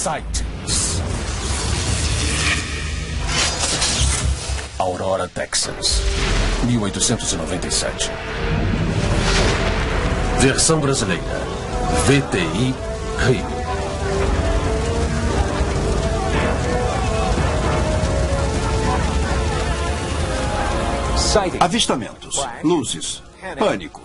Sightings. Aurora, Texas, 1897. Versão brasileira, VTI Rio. Avistamentos, luzes, pânico,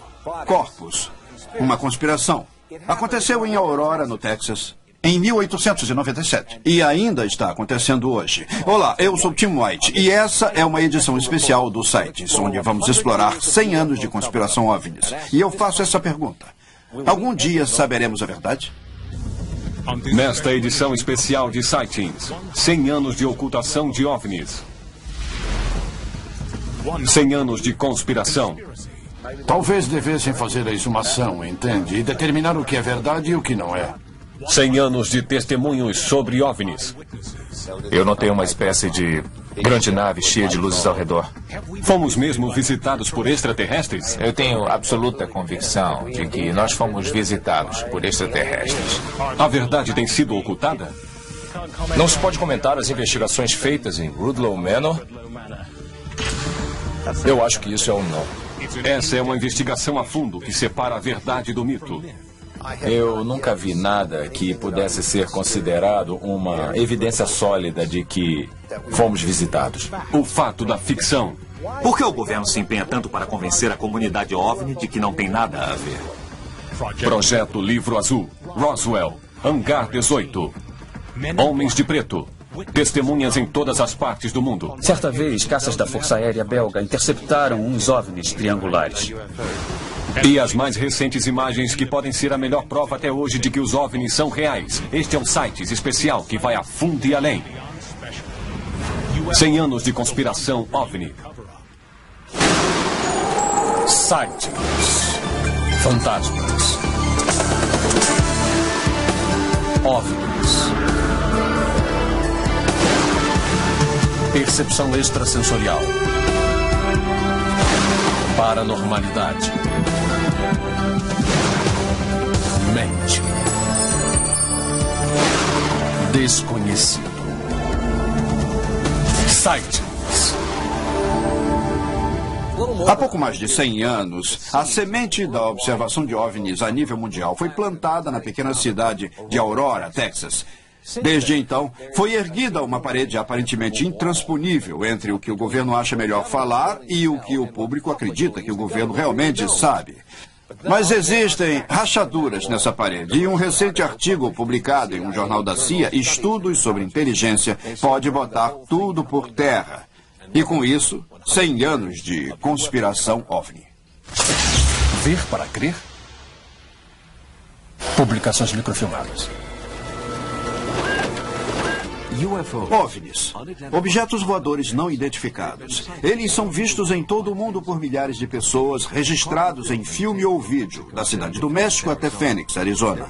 corpos, uma conspiração. Aconteceu em Aurora, no Texas, em 1897. E ainda está acontecendo hoje. Olá, eu sou Tim White e essa é uma edição especial do Sightings, onde vamos explorar 100 anos de conspiração OVNIs. E eu faço essa pergunta. Algum dia saberemos a verdade? Nesta edição especial de Sightings, 100 anos de ocultação de OVNIs. 100 anos de conspiração. Talvez devessem fazer a exumação, entende? E determinar o que é verdade e o que não é. 100 anos de testemunhos sobre OVNIs. Eu notei uma espécie de grande nave cheia de luzes ao redor. Fomos mesmo visitados por extraterrestres? Eu tenho absoluta convicção de que nós fomos visitados por extraterrestres. A verdade tem sido ocultada? Não se pode comentar as investigações feitas em Rudlow Manor? Eu acho que isso é um não. Essa é uma investigação a fundo que separa a verdade do mito. Eu nunca vi nada que pudesse ser considerado uma evidência sólida de que fomos visitados. O fato da ficção. Por que o governo se empenha tanto para convencer a comunidade OVNI de que não tem nada a ver? Projeto Livro Azul, Roswell, Hangar 18, Homens de Preto. Testemunhas em todas as partes do mundo. Certa vez, caças da Força Aérea Belga interceptaram uns OVNIs triangulares. E as mais recentes imagens que podem ser a melhor prova até hoje de que os OVNIs são reais. Este é um Sightings especial que vai a fundo e além. 100 anos de conspiração OVNI. Sightings. Fantasmas. OVNIs. Percepção extrasensorial. Paranormalidade. Mente. Desconhecido. Sightings. Há pouco mais de 100 anos, a semente da observação de OVNIs a nível mundial foi plantada na pequena cidade de Aurora, Texas. Desde então, foi erguida uma parede aparentemente intransponível entre o que o governo acha melhor falar e o que o público acredita que o governo realmente sabe. Mas existem rachaduras nessa parede e um recente artigo publicado em um jornal da CIA, Estudos sobre Inteligência, pode botar tudo por terra. E com isso, 100 anos de conspiração OVNI. Ver para crer? Publicações microfilmadas. OVNIs, objetos voadores não identificados. Eles são vistos em todo o mundo por milhares de pessoas, registrados em filme ou vídeo, da cidade do México até Phoenix, Arizona.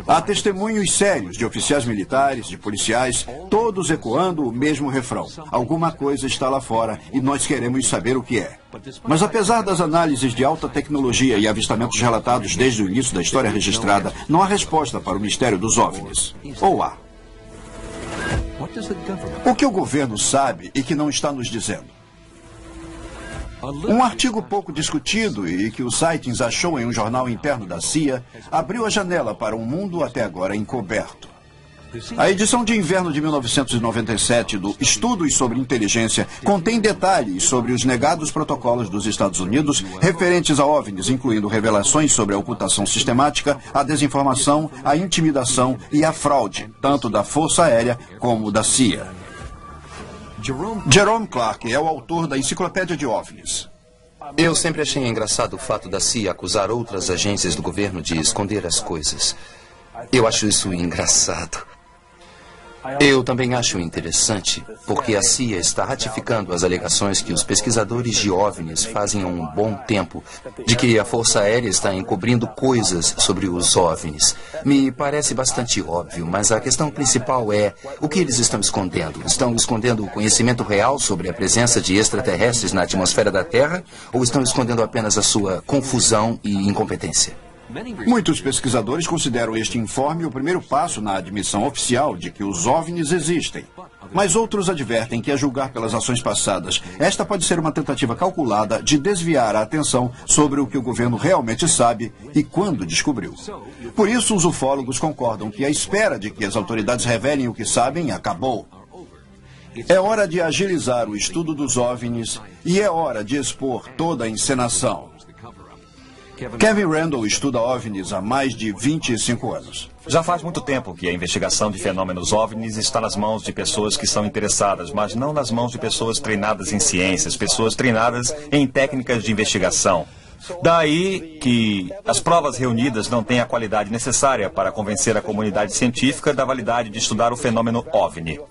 Há testemunhos sérios de oficiais militares, de policiais, todos ecoando o mesmo refrão. Alguma coisa está lá fora e nós queremos saber o que é. Mas apesar das análises de alta tecnologia e avistamentos relatados desde o início da história registrada, não há resposta para o mistério dos OVNIs. Ou há? O que o governo sabe e que não está nos dizendo? Um artigo pouco discutido e que o Sightings achou em um jornal interno da CIA abriu a janela para um mundo até agora encoberto. A edição de inverno de 1997 do Estudos sobre Inteligência contém detalhes sobre os negados protocolos dos Estados Unidos referentes a OVNIs, incluindo revelações sobre a ocultação sistemática, a desinformação, a intimidação e a fraude, tanto da Força Aérea como da CIA. Jerome Clark é o autor da Enciclopédia de OVNIs. Eu sempre achei engraçado o fato da CIA acusar outras agências do governo de esconder as coisas. Eu acho isso engraçado. Eu também acho interessante porque a CIA está ratificando as alegações que os pesquisadores de OVNIs fazem há um bom tempo de que a Força Aérea está encobrindo coisas sobre os OVNIs. Me parece bastante óbvio, mas a questão principal é o que eles estão escondendo? Estão escondendo o conhecimento real sobre a presença de extraterrestres na atmosfera da Terra ou estão escondendo apenas a sua confusão e incompetência? Muitos pesquisadores consideram este informe o primeiro passo na admissão oficial de que os OVNIs existem. Mas outros advertem que, a julgar pelas ações passadas, esta pode ser uma tentativa calculada de desviar a atenção sobre o que o governo realmente sabe e quando descobriu. Por isso, os ufólogos concordam que a espera de que as autoridades revelem o que sabem acabou. É hora de agilizar o estudo dos OVNIs e é hora de expor toda a encenação. Kevin Randle estuda OVNIs há mais de 25 anos. Já faz muito tempo que a investigação de fenômenos OVNIs está nas mãos de pessoas que são interessadas, mas não nas mãos de pessoas treinadas em ciências, pessoas treinadas em técnicas de investigação. Daí que as provas reunidas não têm a qualidade necessária para convencer a comunidade científica da validade de estudar o fenômeno OVNI.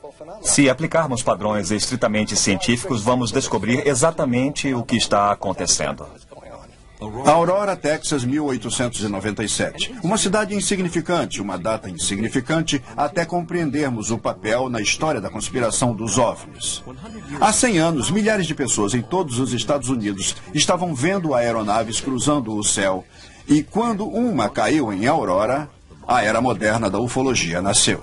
Se aplicarmos padrões estritamente científicos, vamos descobrir exatamente o que está acontecendo. Aurora, Texas, 1897. Uma cidade insignificante, uma data insignificante, até compreendermos o papel na história da conspiração dos OVNIs. Há 100 anos, milhares de pessoas em todos os Estados Unidos estavam vendo aeronaves cruzando o céu. E quando uma caiu em Aurora, a era moderna da ufologia nasceu.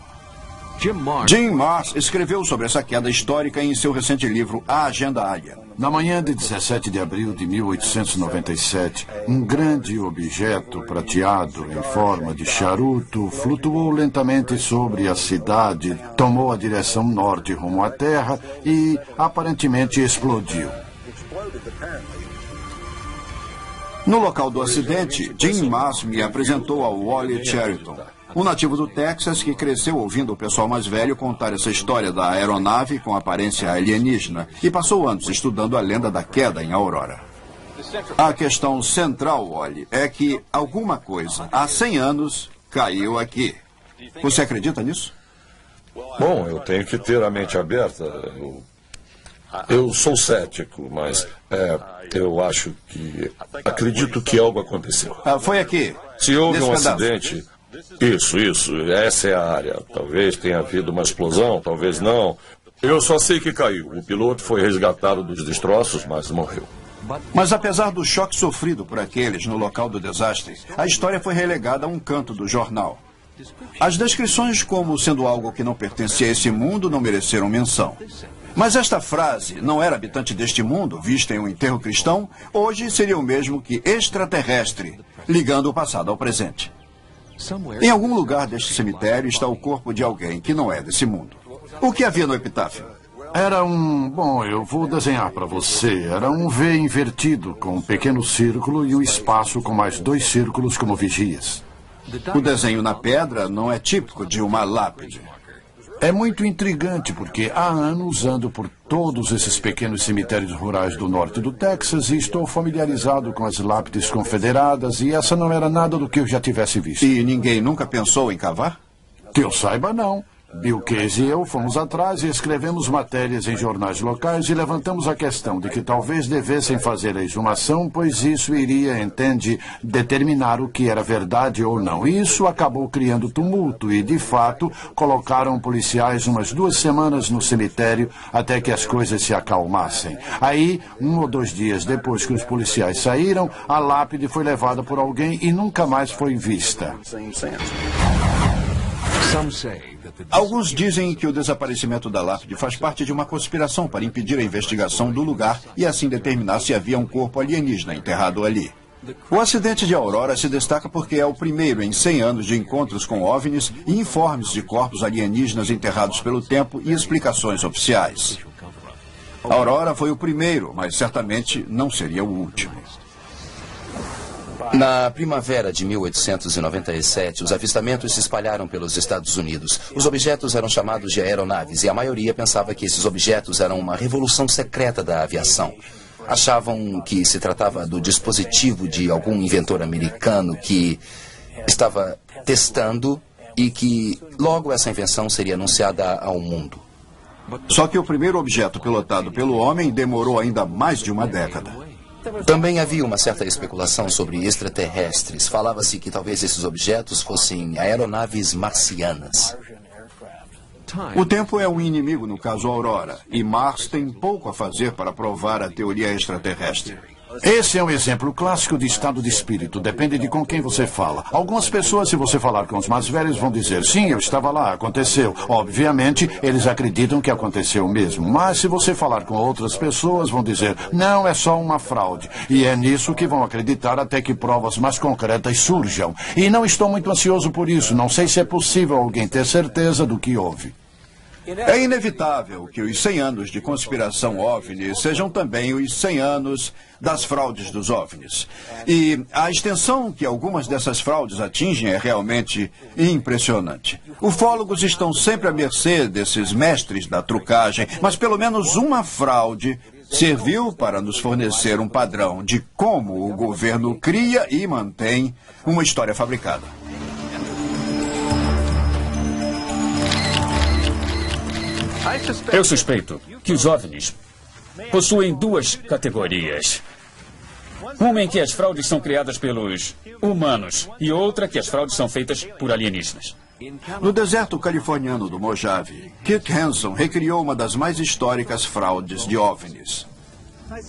Jim Marrs escreveu sobre essa queda histórica em seu recente livro A Agenda Alien. Na manhã de 17 de abril de 1897, um grande objeto prateado em forma de charuto flutuou lentamente sobre a cidade, tomou a direção norte rumo à Terra e aparentemente explodiu. No local do acidente, Jim Marrs me apresentou ao Wally Cheriton, um nativo do Texas que cresceu ouvindo o pessoal mais velho contar essa história da aeronave com aparência alienígena e passou anos estudando a lenda da queda em Aurora. A questão central, Wally, é que alguma coisa, há 100 anos, caiu aqui. Você acredita nisso? Bom, eu tenho que ter a mente aberta. Eu sou cético, mas eu acho que... acredito que algo aconteceu. Foi aqui. Se houve um pedaço. acidente... Isso. Essa é a área. Talvez tenha havido uma explosão, talvez não. Eu só sei que caiu. O piloto foi resgatado dos destroços, mas morreu. Mas apesar do choque sofrido por aqueles no local do desastre, a história foi relegada a um canto do jornal. As descrições como sendo algo que não pertencia a esse mundo não mereceram menção. Mas esta frase, não era habitante deste mundo, vista em um enterro cristão, hoje seria o mesmo que extraterrestre, ligando o passado ao presente. Em algum lugar deste cemitério está o corpo de alguém que não é desse mundo. O que havia no epitáfio? Era um... Bom, eu vou desenhar para você. Era um V invertido, com um pequeno círculo e um espaço com mais 2 círculos como vigias. O desenho na pedra não é típico de uma lápide. É muito intrigante porque há anos ando por todos esses pequenos cemitérios rurais do norte do Texas e estou familiarizado com as lápides confederadas e essa não era nada do que eu já tivesse visto. E ninguém nunca pensou em cavar? Que eu saiba, não. Bill Case e eu fomos atrás e escrevemos matérias em jornais locais e levantamos a questão de que talvez devessem fazer a exumação, pois isso iria, entende, determinar o que era verdade ou não. E isso acabou criando tumulto e, de fato, colocaram policiais umas 2 semanas no cemitério até que as coisas se acalmassem. Aí, 1 ou 2 dias depois que os policiais saíram, a lápide foi levada por alguém e nunca mais foi vista. Alguns dizem que o desaparecimento da lápide faz parte de uma conspiração para impedir a investigação do lugar e assim determinar se havia um corpo alienígena enterrado ali. O acidente de Aurora se destaca porque é o primeiro em 100 anos de encontros com OVNIs e informes de corpos alienígenas enterrados pelo tempo e explicações oficiais. Aurora foi o primeiro, mas certamente não seria o último. Na primavera de 1897, os avistamentos se espalharam pelos Estados Unidos. Os objetos eram chamados de aeronaves e a maioria pensava que esses objetos eram uma revolução secreta da aviação. Achavam que se tratava do dispositivo de algum inventor americano que estava testando e que logo essa invenção seria anunciada ao mundo. Só que o primeiro objeto pilotado pelo homem demorou ainda mais de uma década. Também havia uma certa especulação sobre extraterrestres. Falava-se que talvez esses objetos fossem aeronaves marcianas. O tempo é um inimigo no caso Aurora, e Marrs tem pouco a fazer para provar a teoria extraterrestre. Esse é um exemplo clássico de estado de espírito. Depende de com quem você fala. Algumas pessoas, se você falar com os mais velhos, vão dizer: sim, eu estava lá, aconteceu. Obviamente, eles acreditam que aconteceu mesmo. Mas se você falar com outras pessoas, vão dizer: não, é só uma fraude. E é nisso que vão acreditar até que provas mais concretas surjam. E não estou muito ansioso por isso. Não sei se é possível alguém ter certeza do que houve. É inevitável que os 100 anos de conspiração OVNI sejam também os 100 anos das fraudes dos OVNIs. E a extensão que algumas dessas fraudes atingem é realmente impressionante. Ufólogos estão sempre à mercê desses mestres da trucagem, mas pelo menos uma fraude serviu para nos fornecer um padrão de como o governo cria e mantém uma história fabricada. Eu suspeito que os OVNIs possuem duas categorias. Uma em que as fraudes são criadas pelos humanos e outra que as fraudes são feitas por alienígenas. No deserto californiano do Mojave, Kit Hanson recriou uma das mais históricas fraudes de OVNIs.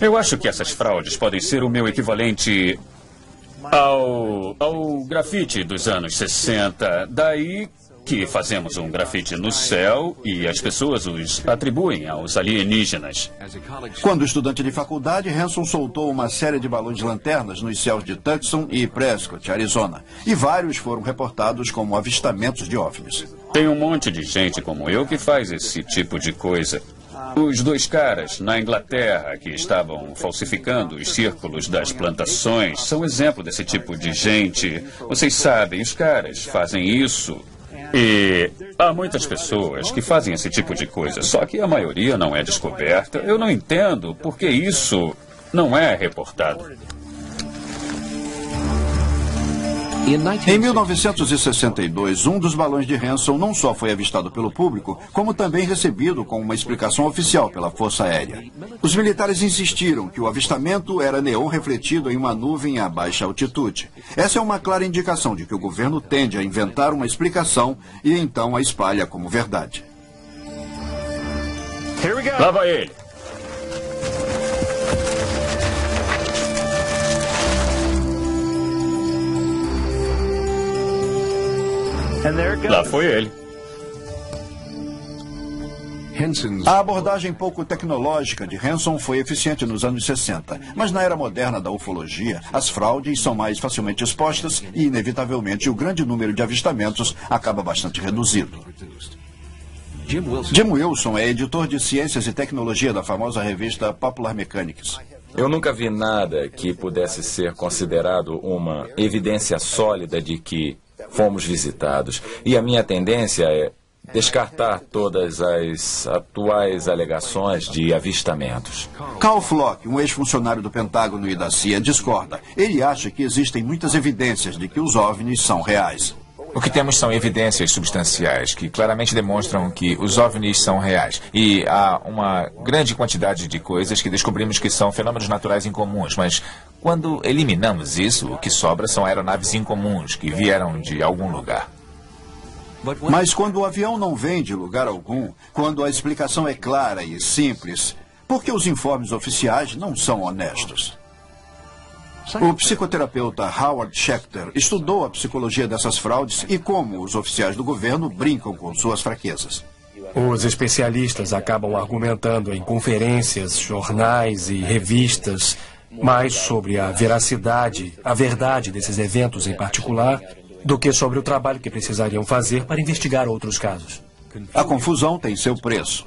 Eu acho que essas fraudes podem ser o meu equivalente ao grafite dos anos 60. Daí que fazemos um grafite no céu e as pessoas os atribuem aos alienígenas. Quando estudante de faculdade, Hanson soltou uma série de balões de lanternas nos céus de Tucson e Prescott, Arizona. E vários foram reportados como avistamentos de OVNIs. Tem um monte de gente como eu que faz esse tipo de coisa. Os dois caras na Inglaterra que estavam falsificando os círculos das plantações são exemplo desse tipo de gente. Vocês sabem, os caras fazem isso. E há muitas pessoas que fazem esse tipo de coisa, só que a maioria não é descoberta. Eu não entendo por que isso não é reportado. Em 1962, um dos balões de Hanson não só foi avistado pelo público, como também recebido com uma explicação oficial pela Força Aérea. Os militares insistiram que o avistamento era neon refletido em uma nuvem a baixa altitude. Essa é uma clara indicação de que o governo tende a inventar uma explicação e então a espalha como verdade. Lá vai ele. Lá foi ele. A abordagem pouco tecnológica de Hanson foi eficiente nos anos 60, mas na era moderna da ufologia, as fraudes são mais facilmente expostas e, inevitavelmente, o grande número de avistamentos acaba bastante reduzido. Jim Wilson é editor de ciências e tecnologia da famosa revista Popular Mechanics. Eu nunca vi nada que pudesse ser considerado uma evidência sólida de que fomos visitados. E a minha tendência é descartar todas as atuais alegações de avistamentos. Carl Flock, um ex-funcionário do Pentágono e da CIA, discorda. Ele acha que existem muitas evidências de que os OVNIs são reais. O que temos são evidências substanciais que claramente demonstram que os OVNIs são reais. E há uma grande quantidade de coisas que descobrimos que são fenômenos naturais incomuns, mas quando eliminamos isso, o que sobra são aeronaves incomuns que vieram de algum lugar. Mas quando o avião não vem de lugar algum, quando a explicação é clara e simples, por que os informes oficiais não são honestos? O psicoterapeuta Howard Schechter estudou a psicologia dessas fraudes e como os oficiais do governo brincam com suas fraquezas. Os especialistas acabam argumentando em conferências, jornais e revistas mais sobre a veracidade, a verdade desses eventos em particular, do que sobre o trabalho que precisariam fazer para investigar outros casos. A confusão tem seu preço.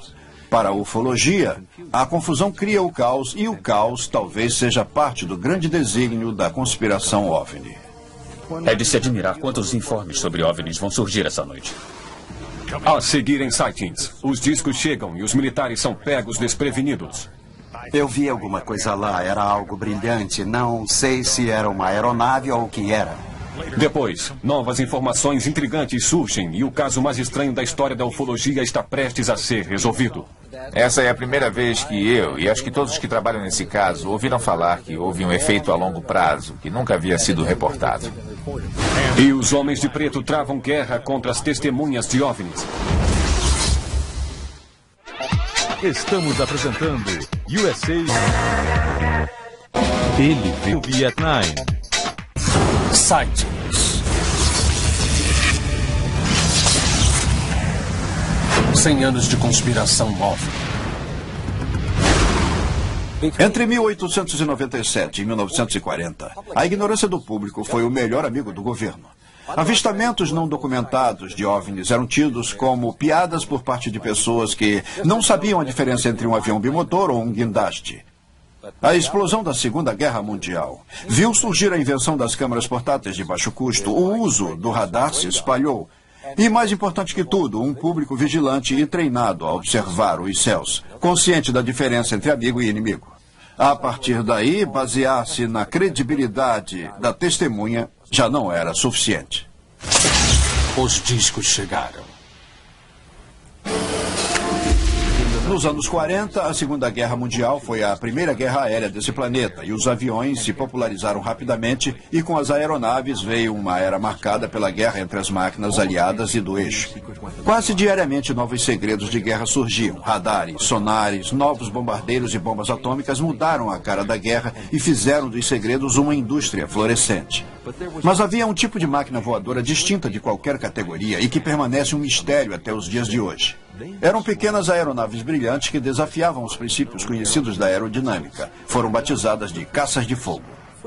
Para a ufologia, a confusão cria o caos e o caos talvez seja parte do grande desígnio da conspiração OVNI. É de se admirar quantos informes sobre OVNIs vão surgir essa noite. A seguir em sightings, os discos chegam e os militares são pegos desprevenidos. Eu vi alguma coisa lá, era algo brilhante. Não sei se era uma aeronave ou o que era. Depois, novas informações intrigantes surgem e o caso mais estranho da história da ufologia está prestes a ser resolvido. Essa é a primeira vez que eu, e acho que todos que trabalham nesse caso, ouviram falar que houve um efeito a longo prazo, que nunca havia sido reportado. E os homens de preto travam guerra contra as testemunhas de OVNIs. Estamos apresentando USA Ele viu Vietnã. Sightings. 100 anos de conspiração OVNI. Entre 1897 e 1940, a ignorância do público foi o melhor amigo do governo. Avistamentos não documentados de OVNIs eram tidos como piadas por parte de pessoas que não sabiam a diferença entre um avião bimotor ou um guindaste. A explosão da Segunda Guerra Mundial viu surgir a invenção das câmeras portáteis de baixo custo, o uso do radar se espalhou. E, mais importante que tudo, um público vigilante e treinado a observar os céus, consciente da diferença entre amigo e inimigo. A partir daí, basear-se na credibilidade da testemunha já não era suficiente. Os discos chegaram. Nos anos 40, a Segunda Guerra Mundial foi a primeira guerra aérea desse planeta e os aviões se popularizaram rapidamente e com as aeronaves veio uma era marcada pela guerra entre as máquinas aliadas e do eixo. Quase diariamente novos segredos de guerra surgiam. Radares, sonares, novos bombardeiros e bombas atômicas mudaram a cara da guerra e fizeram dos segredos uma indústria florescente. Mas havia um tipo de máquina voadora distinta de qualquer categoria e que permanece um mistério até os dias de hoje. Eram pequenas aeronaves brilhantes que desafiavam os princípios conhecidos da aerodinâmica. Foram batizadas de caças de fogo.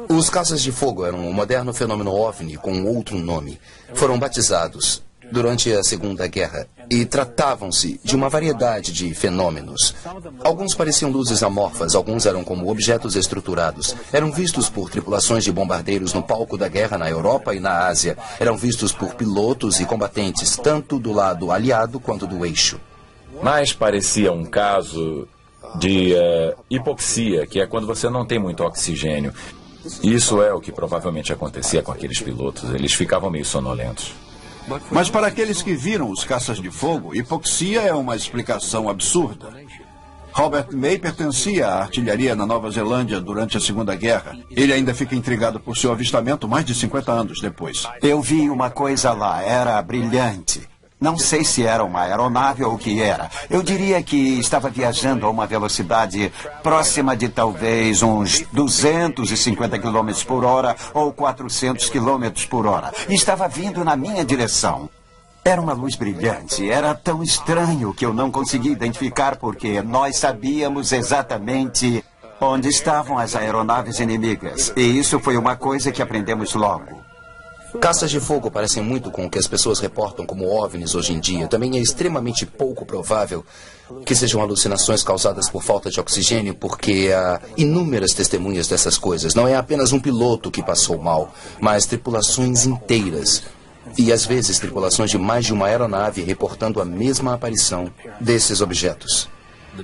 Os caças de fogo eram um moderno fenômeno OVNI com outro nome. Foram batizados durante a Segunda Guerra e tratavam-se de uma variedade de fenômenos. Alguns pareciam luzes amorfas, alguns eram como objetos estruturados. Eram vistos por tripulações de bombardeiros no palco da guerra na Europa e na Ásia. Eram vistos por pilotos e combatentes, tanto do lado aliado quanto do eixo. Mas parecia um caso de hipoxia, que é quando você não tem muito oxigênio. Isso é o que provavelmente acontecia com aqueles pilotos. Eles ficavam meio sonolentos. Mas para aqueles que viram os caças de fogo, hipoxia é uma explicação absurda. Robert May pertencia à artilharia na Nova Zelândia durante a Segunda Guerra. Ele ainda fica intrigado por seu avistamento mais de 50 anos depois. Eu vi uma coisa lá, era brilhante. Não sei se era uma aeronave ou o que era. Eu diria que estava viajando a uma velocidade próxima de talvez uns 250 km por hora ou 400 km por hora. E estava vindo na minha direção. Era uma luz brilhante. Era tão estranho que eu não consegui identificar porque nós sabíamos exatamente onde estavam as aeronaves inimigas. E isso foi uma coisa que aprendemos logo. Caças de fogo parecem muito com o que as pessoas reportam como OVNIs hoje em dia. Também é extremamente pouco provável que sejam alucinações causadas por falta de oxigênio, porque há inúmeras testemunhas dessas coisas. Não é apenas um piloto que passou mal, mas tripulações inteiras. E às vezes tripulações de mais de uma aeronave reportando a mesma aparição desses objetos.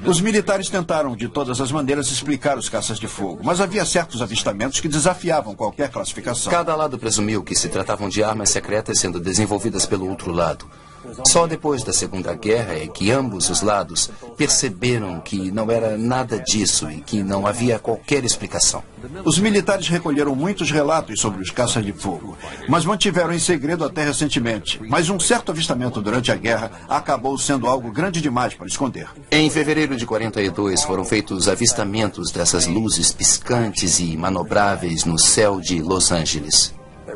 Os militares tentaram, de todas as maneiras, explicar os caças de fogo, mas havia certos avistamentos que desafiavam qualquer classificação. Cada lado presumiu que se tratavam de armas secretas sendo desenvolvidas pelo outro lado. Só depois da Segunda Guerra é que ambos os lados perceberam que não era nada disso e que não havia qualquer explicação. Os militares recolheram muitos relatos sobre os caças de fogo, mas mantiveram em segredo até recentemente. Mas um certo avistamento durante a guerra acabou sendo algo grande demais para esconder. Em fevereiro de 42 foram feitos avistamentos dessas luzes piscantes e manobráveis no céu de Los Angeles.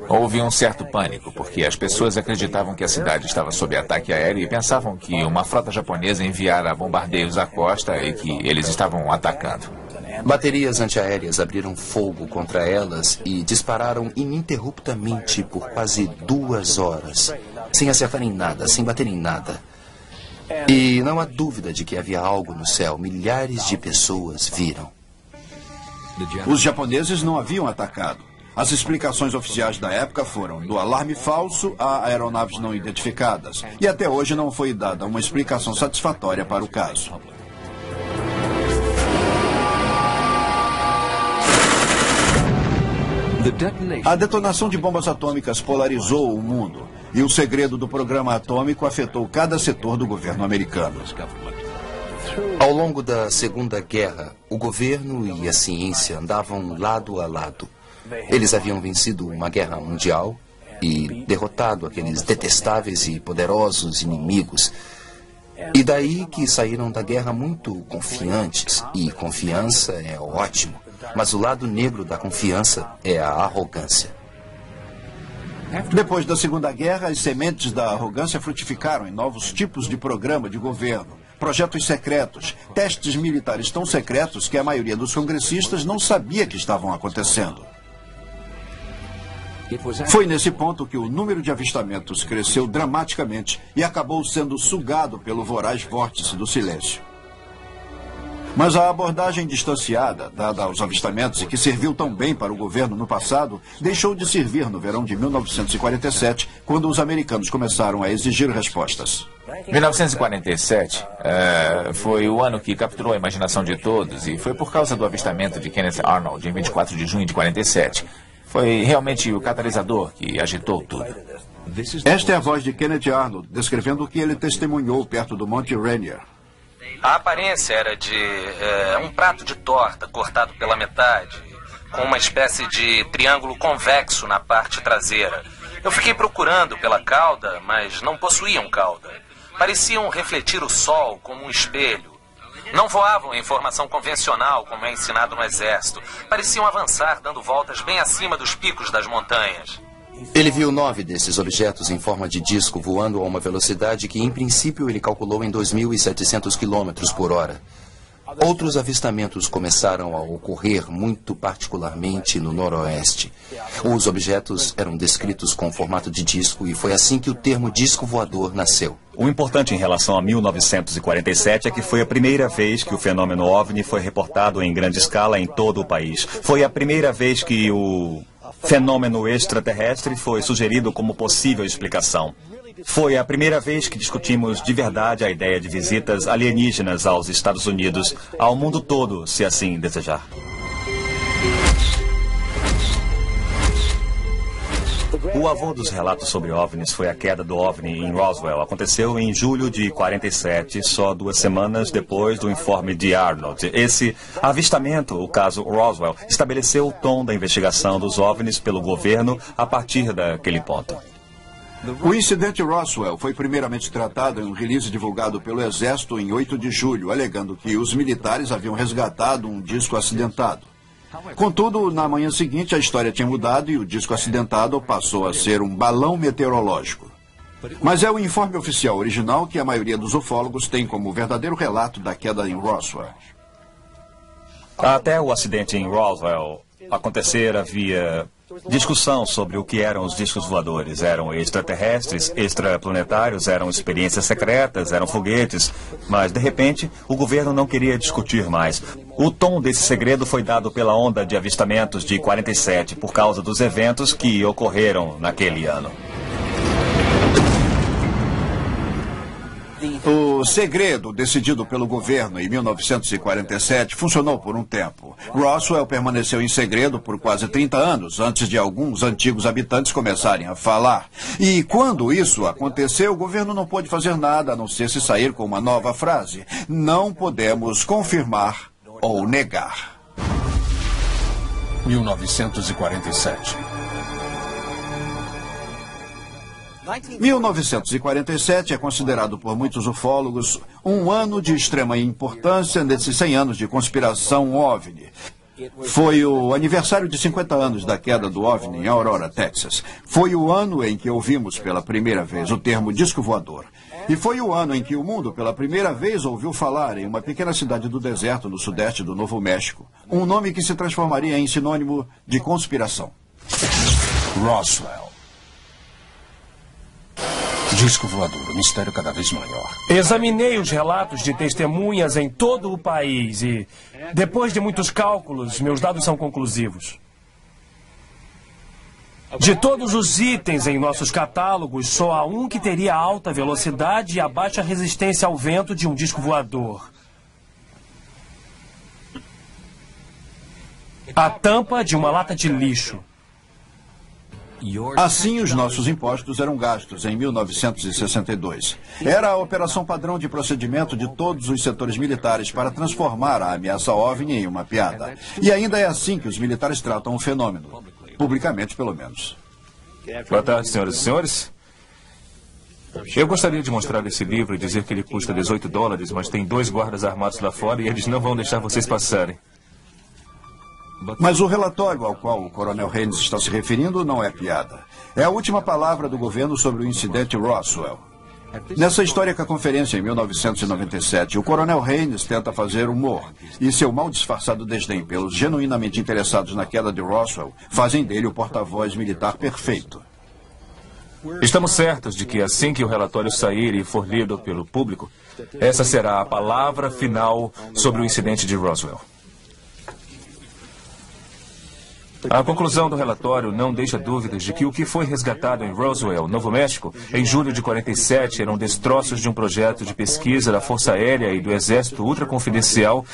Houve um certo pânico, porque as pessoas acreditavam que a cidade estava sob ataque aéreo e pensavam que uma frota japonesa enviara bombardeiros à costa e que eles estavam atacando. Baterias antiaéreas abriram fogo contra elas e dispararam ininterruptamente por quase 2 horas, sem acertar em nada, sem bater em nada. E não há dúvida de que havia algo no céu. Milhares de pessoas viram. Os japoneses não haviam atacado. As explicações oficiais da época foram do alarme falso a aeronaves não identificadas. E até hoje não foi dada uma explicação satisfatória para o caso. A detonação de bombas atômicas polarizou o mundo. E o segredo do programa atômico afetou cada setor do governo americano. Ao longo da Segunda Guerra, o governo e a ciência andavam lado a lado. Eles haviam vencido uma guerra mundial e derrotado aqueles detestáveis e poderosos inimigos. E daí que saíram da guerra muito confiantes. E confiança é ótimo. Mas o lado negro da confiança é a arrogância. Depois da Segunda Guerra, as sementes da arrogância frutificaram em novos tipos de programa de governo, projetos secretos, testes militares tão secretos que a maioria dos congressistas não sabia que estavam acontecendo. Foi nesse ponto que o número de avistamentos cresceu dramaticamente e acabou sendo sugado pelo voraz vórtice do silêncio. Mas a abordagem distanciada, dada aos avistamentos e que serviu tão bem para o governo no passado, deixou de servir no verão de 1947, quando os americanos começaram a exigir respostas. 1947 foi o ano que capturou a imaginação de todos e foi por causa do avistamento de Kenneth Arnold em 24 de junho de 47. Foi realmente o catalisador que agitou tudo. Esta é a voz de Kenneth Arnold, descrevendo o que ele testemunhou perto do Monte Rainier. A aparência era de um prato de torta cortado pela metade, com uma espécie de triângulo convexo na parte traseira. Eu fiquei procurando pela cauda, mas não possuíam cauda. Pareciam refletir o sol como um espelho. Não voavam em formação convencional, como é ensinado no exército. Pareciam avançar, dando voltas bem acima dos picos das montanhas. Ele viu 9 desses objetos em forma de disco voando a uma velocidade que, em princípio, ele calculou em 2.700 km por hora. Outros avistamentos começaram a ocorrer muito particularmente no noroeste. Os objetos eram descritos com formato de disco e foi assim que o termo disco voador nasceu. O importante em relação a 1947 é que foi a primeira vez que o fenômeno OVNI foi reportado em grande escala em todo o país. Foi a primeira vez que o fenômeno extraterrestre foi sugerido como possível explicação. Foi a primeira vez que discutimos de verdade a ideia de visitas alienígenas aos Estados Unidos, ao mundo todo, se assim desejar. O avô dos relatos sobre OVNIs foi a queda do OVNI em Roswell. Aconteceu em julho de 47, só 2 semanas depois do informe de Arnold. Esse avistamento, o caso Roswell, estabeleceu o tom da investigação dos OVNIs pelo governo a partir daquele ponto. O incidente Roswell foi primeiramente tratado em um release divulgado pelo Exército em 8 de julho, alegando que os militares haviam resgatado um disco acidentado. Contudo, na manhã seguinte, a história tinha mudado e o disco acidentado passou a ser um balão meteorológico. Mas é o informe oficial original que a maioria dos ufólogos tem como verdadeiro relato da queda em Roswell. Até o acidente em Roswell acontecer, havia discussão sobre o que eram os discos voadores. Eram extraterrestres, extraplanetários, eram experiências secretas, eram foguetes. Mas, de repente, o governo não queria discutir mais. O tom desse segredo foi dado pela onda de avistamentos de 47, por causa dos eventos que ocorreram naquele ano. O segredo, decidido pelo governo em 1947, funcionou por um tempo. Roswell permaneceu em segredo por quase 30 anos, antes de alguns antigos habitantes começarem a falar. E quando isso aconteceu, o governo não pôde fazer nada a não ser se sair com uma nova frase: não podemos confirmar ou negar. 1947. 1947 é considerado por muitos ufólogos um ano de extrema importância nesses 100 anos de conspiração OVNI. Foi o aniversário de 50 anos da queda do OVNI em Aurora, Texas. Foi o ano em que ouvimos pela primeira vez o termo disco voador. E foi o ano em que o mundo pela primeira vez ouviu falar em uma pequena cidade do deserto no sudeste do Novo México. Um nome que se transformaria em sinônimo de conspiração. Roswell. Disco voador, mistério cada vez maior. Examinei os relatos de testemunhas em todo o país e, depois de muitos cálculos, meus dados são conclusivos. De todos os itens em nossos catálogos, só há um que teria alta velocidade e a baixa resistência ao vento de um disco voador. A tampa de uma lata de lixo. Assim, os nossos impostos eram gastos em 1962. Era a operação padrão de procedimento de todos os setores militares para transformar a ameaça OVNI em uma piada. E ainda é assim que os militares tratam o fenômeno, publicamente pelo menos. Boa tarde, senhoras e senhores. Eu gostaria de mostrar esse livro e dizer que ele custa $18, mas tem 2 guardas armados lá fora e eles não vão deixar vocês passarem. Mas o relatório ao qual o Coronel Haynes está se referindo não é piada. É a última palavra do governo sobre o incidente Roswell. Nessa histórica conferência em 1997, o Coronel Haynes tenta fazer humor, e seu mal disfarçado desdém pelos genuinamente interessados na queda de Roswell fazem dele o porta-voz militar perfeito. Estamos certos de que assim que o relatório sair e for lido pelo público, essa será a palavra final sobre o incidente de Roswell. A conclusão do relatório não deixa dúvidas de que o que foi resgatado em Roswell, Novo México, em julho de 47, eram destroços de um projeto de pesquisa da Força Aérea e do Exército ultraconfidencial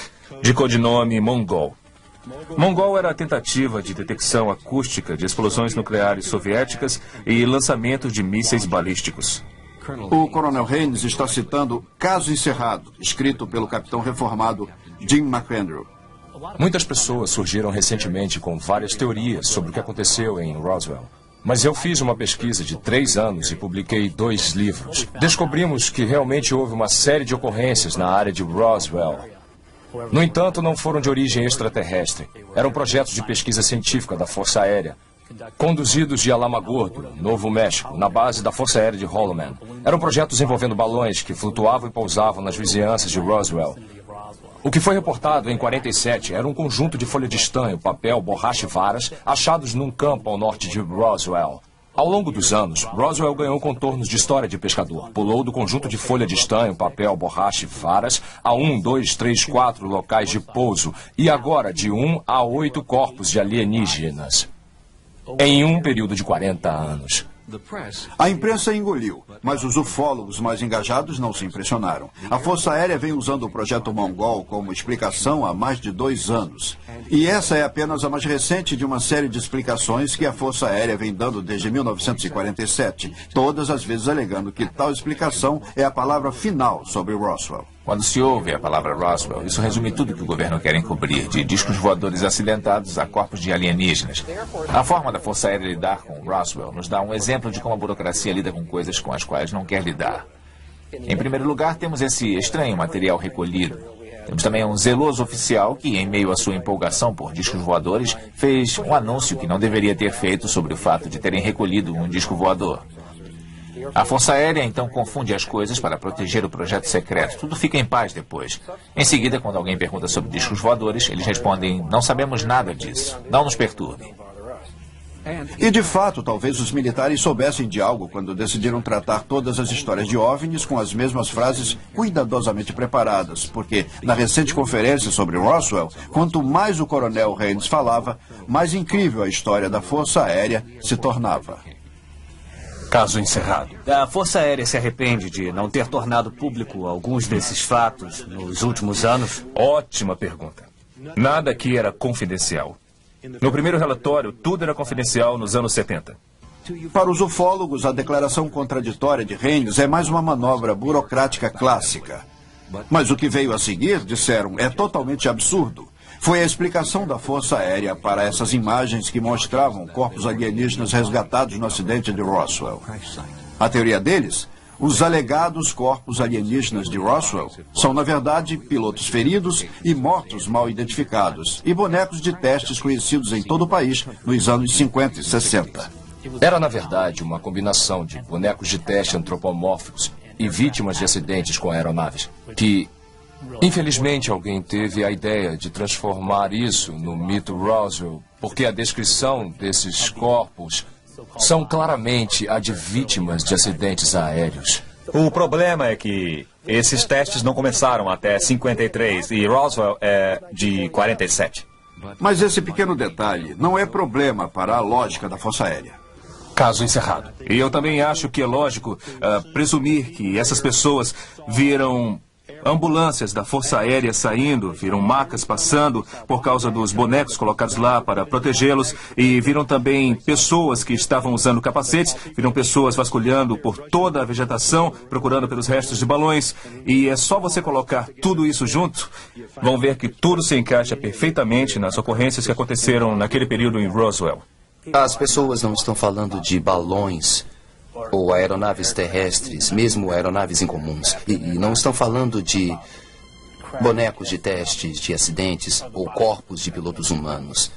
de codinome Mongol. Mongol era a tentativa de detecção acústica de explosões nucleares soviéticas e lançamento de mísseis balísticos. O Coronel Haynes está citando Caso Encerrado, escrito pelo capitão reformado Jim McAndrew. Muitas pessoas surgiram recentemente com várias teorias sobre o que aconteceu em Roswell. Mas eu fiz uma pesquisa de 3 anos e publiquei 2 livros. Descobrimos que realmente houve uma série de ocorrências na área de Roswell. No entanto, não foram de origem extraterrestre. Eram projetos de pesquisa científica da Força Aérea, conduzidos de Alamogordo, Novo México, na base da Força Aérea de Holloman. Eram projetos envolvendo balões que flutuavam e pousavam nas vizinhanças de Roswell. O que foi reportado em 47 era um conjunto de folha de estanho, papel, borracha e varas achados num campo ao norte de Roswell. Ao longo dos anos, Roswell ganhou contornos de história de pescador. Pulou do conjunto de folha de estanho, papel, borracha e varas a 1, 2, 3, 4 locais de pouso e agora de 1 a 8 corpos de alienígenas em um período de 40 anos. A imprensa engoliu, mas os ufólogos mais engajados não se impressionaram. A Força Aérea vem usando o projeto Mongol como explicação há mais de 2 anos. E essa é apenas a mais recente de uma série de explicações que a Força Aérea vem dando desde 1947, todas as vezes alegando que tal explicação é a palavra final sobre Roswell. Quando se ouve a palavra Roswell, isso resume tudo que o governo quer encobrir, de discos voadores acidentados a corpos de alienígenas. A forma da Força Aérea lidar com Roswell nos dá um exemplo de como a burocracia lida com coisas com as quais não quer lidar. Em primeiro lugar, temos esse estranho material recolhido. Temos também um zeloso oficial que, em meio à sua empolgação por discos voadores, fez um anúncio que não deveria ter feito sobre o fato de terem recolhido um disco voador. A Força Aérea então confunde as coisas para proteger o projeto secreto. Tudo fica em paz depois. Em seguida, quando alguém pergunta sobre discos voadores, eles respondem: não sabemos nada disso. Não nos perturbe. E de fato, talvez os militares soubessem de algo quando decidiram tratar todas as histórias de OVNIs com as mesmas frases cuidadosamente preparadas, porque na recente conferência sobre Roswell, quanto mais o Coronel Haynes falava, mais incrível a história da Força Aérea se tornava. Caso encerrado. A Força Aérea se arrepende de não ter tornado público alguns desses fatos nos últimos anos? Ótima pergunta. Nada aqui era confidencial. No primeiro relatório, tudo era confidencial nos anos 70. Para os ufólogos, a declaração contraditória de Haynes é mais uma manobra burocrática clássica. Mas o que veio a seguir, disseram, é totalmente absurdo. Foi a explicação da Força Aérea para essas imagens que mostravam corpos alienígenas resgatados no acidente de Roswell. A teoria deles, os alegados corpos alienígenas de Roswell são, na verdade, pilotos feridos e mortos mal identificados, e bonecos de testes conhecidos em todo o país nos anos 50 e 60. Era, na verdade, uma combinação de bonecos de teste antropomórficos e vítimas de acidentes com aeronaves, que, infelizmente, alguém teve a ideia de transformar isso no mito Roswell, porque a descrição desses corpos são claramente a de vítimas de acidentes aéreos. O problema é que esses testes não começaram até 53 e Roswell é de 47. Mas esse pequeno detalhe não é problema para a lógica da Força Aérea. Caso encerrado. E eu também acho que é lógico presumir que essas pessoas viram ambulâncias da Força Aérea saindo, viram macas passando por causa dos bonecos colocados lá para protegê-los e viram também pessoas que estavam usando capacetes, viram pessoas vasculhando por toda a vegetação, procurando pelos restos de balões. E é só você colocar tudo isso junto, vão ver que tudo se encaixa perfeitamente nas ocorrências que aconteceram naquele período em Roswell. As pessoas não estão falando de balões ou aeronaves terrestres, mesmo aeronaves incomuns. E não estão falando de bonecos de testes de acidentes ou corpos de pilotos humanos.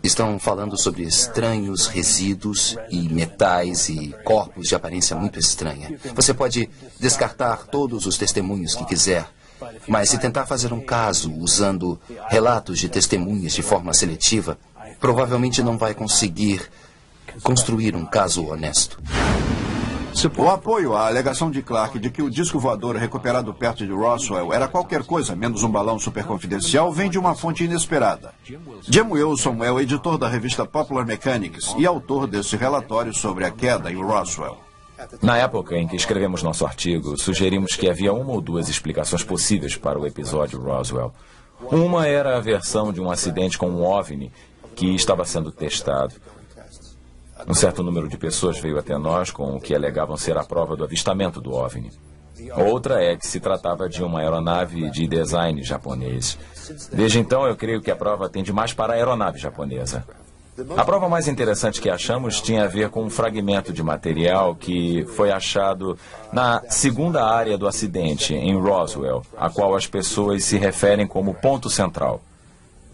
Estão falando sobre estranhos resíduos e metais e corpos de aparência muito estranha. Você pode descartar todos os testemunhos que quiser, mas se tentar fazer um caso usando relatos de testemunhas de forma seletiva, provavelmente não vai conseguir construir um caso honesto. O apoio à alegação de Clark de que o disco voador recuperado perto de Roswell era qualquer coisa menos um balão superconfidencial vem de uma fonte inesperada. Jim Wilson é o editor da revista Popular Mechanics e autor desse relatório sobre a queda em Roswell. Na época em que escrevemos nosso artigo, sugerimos que havia uma ou duas explicações possíveis para o episódio Roswell. Uma era a versão de um acidente com um OVNI que estava sendo testado. Um certo número de pessoas veio até nós com o que alegavam ser a prova do avistamento do OVNI. Outra é que se tratava de uma aeronave de design japonês. Desde então, eu creio que a prova tende mais para a aeronave japonesa. A prova mais interessante que achamos tinha a ver com um fragmento de material que foi achado na segunda área do acidente, em Roswell, a qual as pessoas se referem como ponto central.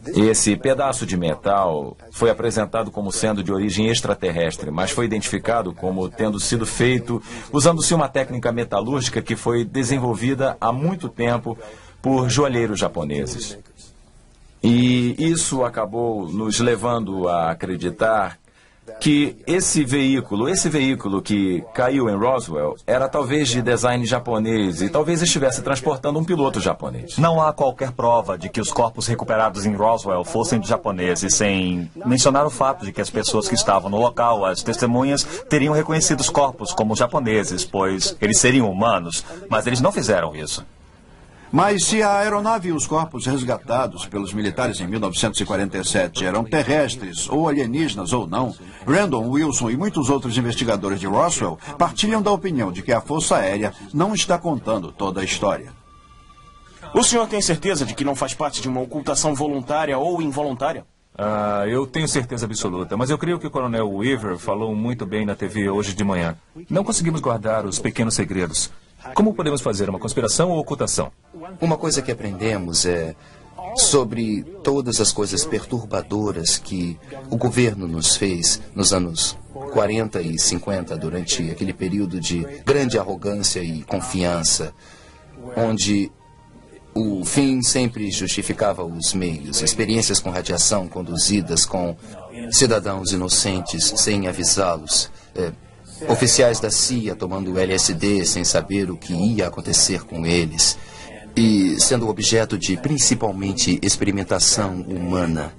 Esse pedaço de metal foi apresentado como sendo de origem extraterrestre, mas foi identificado como tendo sido feito usando-se uma técnica metalúrgica que foi desenvolvida há muito tempo por joalheiros japoneses. E isso acabou nos levando a acreditar que esse veículo que caiu em Roswell era talvez de design japonês e talvez estivesse transportando um piloto japonês. Não há qualquer prova de que os corpos recuperados em Roswell fossem de japoneses, sem mencionar o fato de que as pessoas que estavam no local, as testemunhas, teriam reconhecido os corpos como japoneses, pois eles seriam humanos, mas eles não fizeram isso. Mas se a aeronave e os corpos resgatados pelos militares em 1947 eram terrestres, ou alienígenas ou não, Randall Wilson e muitos outros investigadores de Roswell partilham da opinião de que a Força Aérea não está contando toda a história. O senhor tem certeza de que não faz parte de uma ocultação voluntária ou involuntária? Eu tenho certeza absoluta, mas eu creio que o Coronel Weaver falou muito bem na TV hoje de manhã. Não conseguimos guardar os pequenos segredos. Como podemos fazer uma conspiração ou ocultação? Uma coisa que aprendemos é sobre todas as coisas perturbadoras que o governo nos fez nos anos 40 e 50, durante aquele período de grande arrogância e confiança, onde o fim sempre justificava os meios. Experiências com radiação conduzidas com cidadãos inocentes sem avisá-los. Oficiais da CIA tomando LSD sem saber o que ia acontecer com eles. E sendo objeto de, principalmente, experimentação humana.